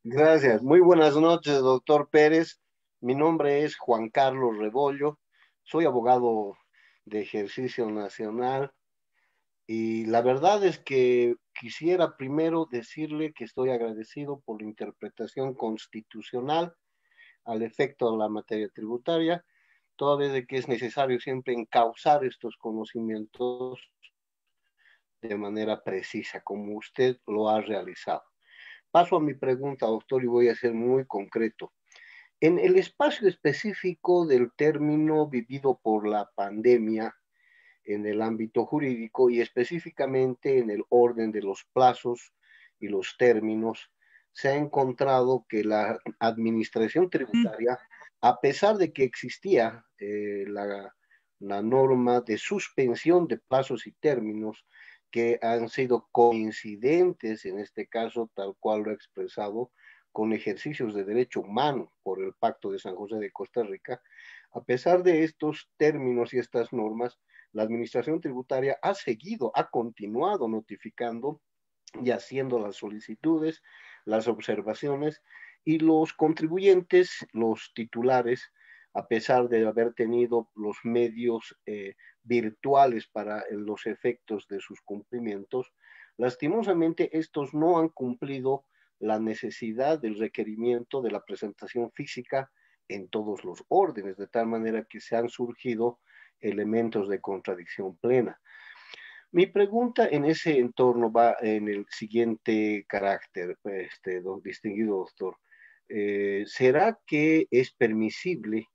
Gracias. Muy buenas noches, doctor Pérez. Mi nombre es Juan Carlos Rebollo. Soy abogado de ejercicio nacional y la verdad es que quisiera primero decirle que estoy agradecido por la interpretación constitucional al efecto de la materia tributaria, toda vez de que es necesario siempre encauzar estos conocimientos de manera precisa, como usted lo ha realizado. Paso a mi pregunta, doctor, y voy a ser muy concreto. En el espacio específico del término vivido por la pandemia en el ámbito jurídico y específicamente en el orden de los plazos y los términos, se ha encontrado que la administración tributaria, a pesar de que existía la norma de suspensión de plazos y términos, que han sido coincidentes, en este caso, tal cual lo he expresado, con ejercicios de derecho humano por el Pacto de San José de Costa Rica, a pesar de estos términos y estas normas, la administración tributaria ha continuado notificando y haciendo las solicitudes, las observaciones, y los contribuyentes, los titulares, a pesar de haber tenido los medios virtuales para los efectos de sus cumplimientos, lastimosamente estos no han cumplido la necesidad del requerimiento de la presentación física en todos los órdenes, de tal manera que se han surgido elementos de contradicción plena. Mi pregunta en ese entorno va en el siguiente carácter, distinguido doctor. ¿Será que es permisible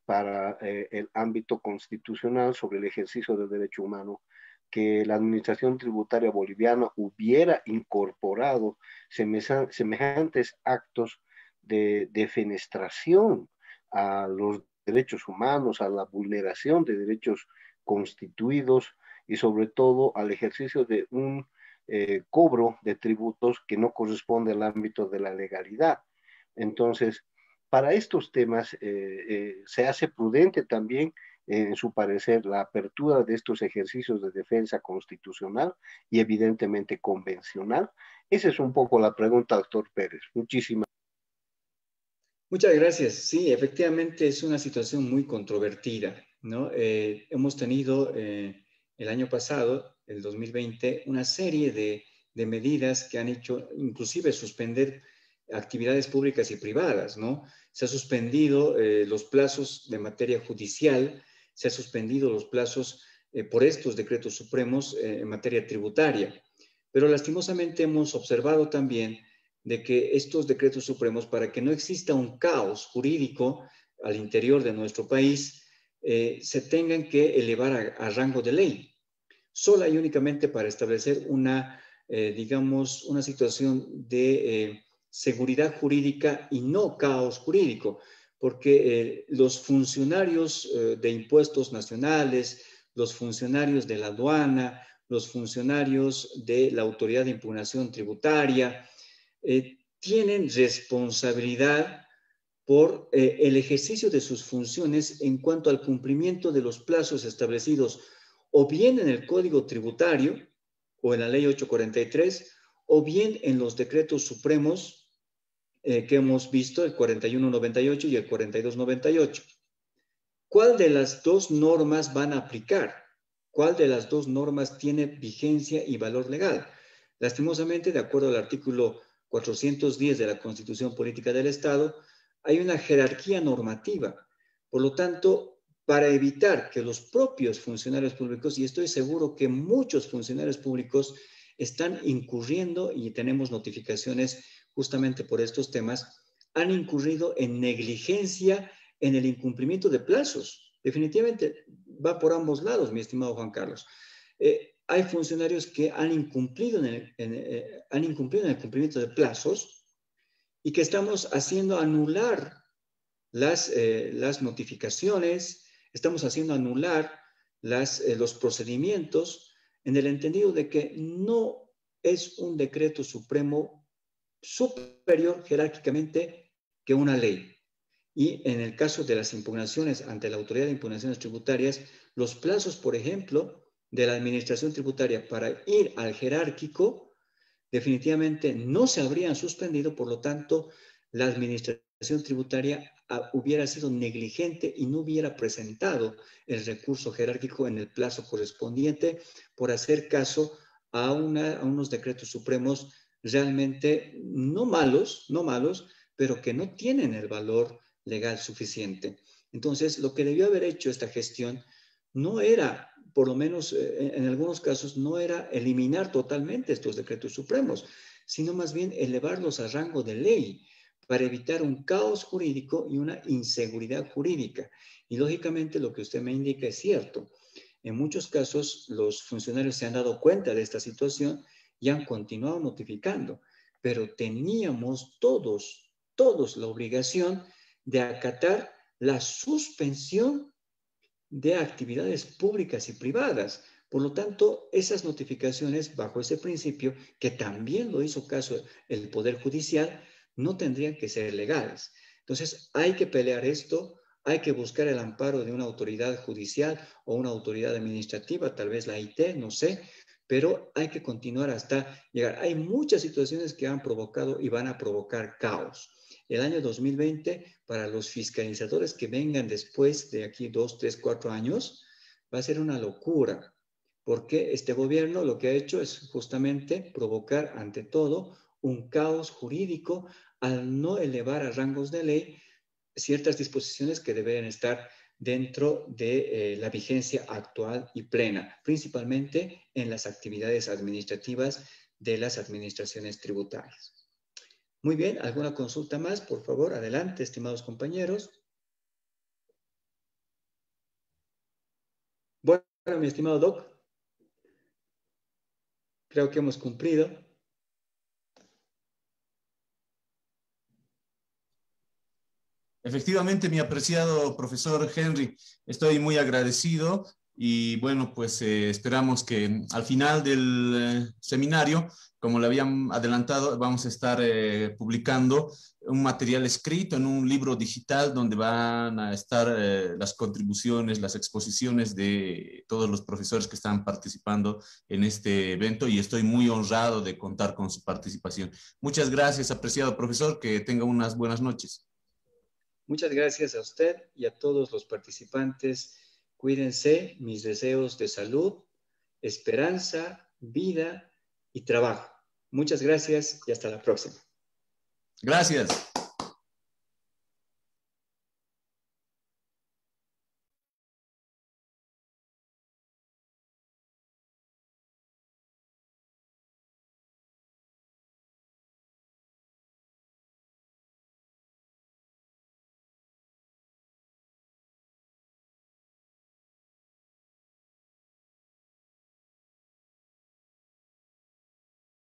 para el ámbito constitucional sobre el ejercicio del derecho humano que la administración tributaria boliviana hubiera incorporado semejantes actos de defenestración a los derechos humanos, a la vulneración de derechos constituidos y sobre todo al ejercicio de un cobro de tributos que no corresponde al ámbito de la legalidad? Entonces, para estos temas se hace prudente también, en su parecer, la apertura de estos ejercicios de defensa constitucional y evidentemente convencional. Esa es un poco la pregunta, doctor Pérez. Muchísimas gracias. Muchas gracias. Sí, efectivamente es una situación muy controvertida, ¿no? Hemos tenido el año pasado, el 2020, una serie de medidas que han hecho inclusive suspender actividades públicas y privadas, ¿no? Se ha suspendido los plazos de materia judicial, se ha suspendido los plazos por estos decretos supremos en materia tributaria. Pero lastimosamente hemos observado también de que estos decretos supremos, para que no exista un caos jurídico al interior de nuestro país, se tengan que elevar a rango de ley, sola y únicamente para establecer una, digamos, una situación de seguridad jurídica y no caos jurídico, porque los funcionarios de impuestos nacionales, los funcionarios de la aduana, los funcionarios de la Autoridad de Impugnación Tributaria, tienen responsabilidad por el ejercicio de sus funciones en cuanto al cumplimiento de los plazos establecidos o bien en el Código Tributario o en la Ley 843 o bien en los decretos supremos que hemos visto, el 4198 y el 4298. ¿Cuál de las dos normas van a aplicar? ¿Cuál de las dos normas tiene vigencia y valor legal? Lastimosamente, de acuerdo al artículo 410 de la Constitución Política del Estado, hay una jerarquía normativa. Por lo tanto, para evitar que los propios funcionarios públicos, y estoy seguro que muchos funcionarios públicos están incurriendo, y tenemos notificaciones justamente por estos temas, han incurrido en negligencia en el incumplimiento de plazos. Definitivamente va por ambos lados, mi estimado Juan Carlos. Hay funcionarios que han incumplido en el cumplimiento de plazos y que estamos haciendo anular las notificaciones, estamos haciendo anular los procedimientos en el entendido de que no es un decreto supremo superior jerárquicamente que una ley. Y en el caso de las impugnaciones ante la Autoridad de Impugnaciones Tributarias, los plazos, por ejemplo, de la Administración Tributaria para ir al jerárquico, definitivamente no se habrían suspendido, por lo tanto, la Administración Tributaria hubiera sido negligente y no hubiera presentado el recurso jerárquico en el plazo correspondiente por hacer caso a unos decretos supremos realmente no malos, pero que no tienen el valor legal suficiente. Entonces, lo que debió haber hecho esta gestión no era, por lo menos en algunos casos, no era eliminar totalmente estos decretos supremos, sino más bien elevarlos a rango de ley para evitar un caos jurídico y una inseguridad jurídica. Y lógicamente lo que usted me indica es cierto. En muchos casos los funcionarios se han dado cuenta de esta situación y han continuado notificando, pero teníamos todos la obligación de acatar la suspensión de actividades públicas y privadas. Por lo tanto, esas notificaciones, bajo ese principio, que también lo hizo caso el Poder Judicial, no tendrían que ser legales. Entonces, hay que pelear esto, hay que buscar el amparo de una autoridad judicial o una autoridad administrativa, tal vez la IT, no sé, pero hay que continuar hasta llegar. Hay muchas situaciones que han provocado y van a provocar caos. El año 2020, para los fiscalizadores que vengan después de aquí 2, 3, 4 años, va a ser una locura, porque este gobierno lo que ha hecho es justamente provocar ante todo un caos jurídico al no elevar a rangos de ley ciertas disposiciones que deberían estar dentro de la vigencia actual y plena, principalmente en las actividades administrativas de las administraciones tributarias. Muy bien, ¿alguna consulta más? Por favor, adelante, estimados compañeros. Bueno, mi estimado Doc, creo que hemos cumplido. Efectivamente, mi apreciado profesor Henry, estoy muy agradecido y bueno, pues esperamos que al final del seminario, como le habían adelantado, vamos a estar publicando un material escrito en un libro digital donde van a estar las contribuciones, las exposiciones de todos los profesores que están participando en este evento y estoy muy honrado de contar con su participación. Muchas gracias, apreciado profesor, que tenga unas buenas noches. Muchas gracias a usted y a todos los participantes. Cuídense, mis deseos de salud, esperanza, vida y trabajo. Muchas gracias y hasta la próxima. Gracias.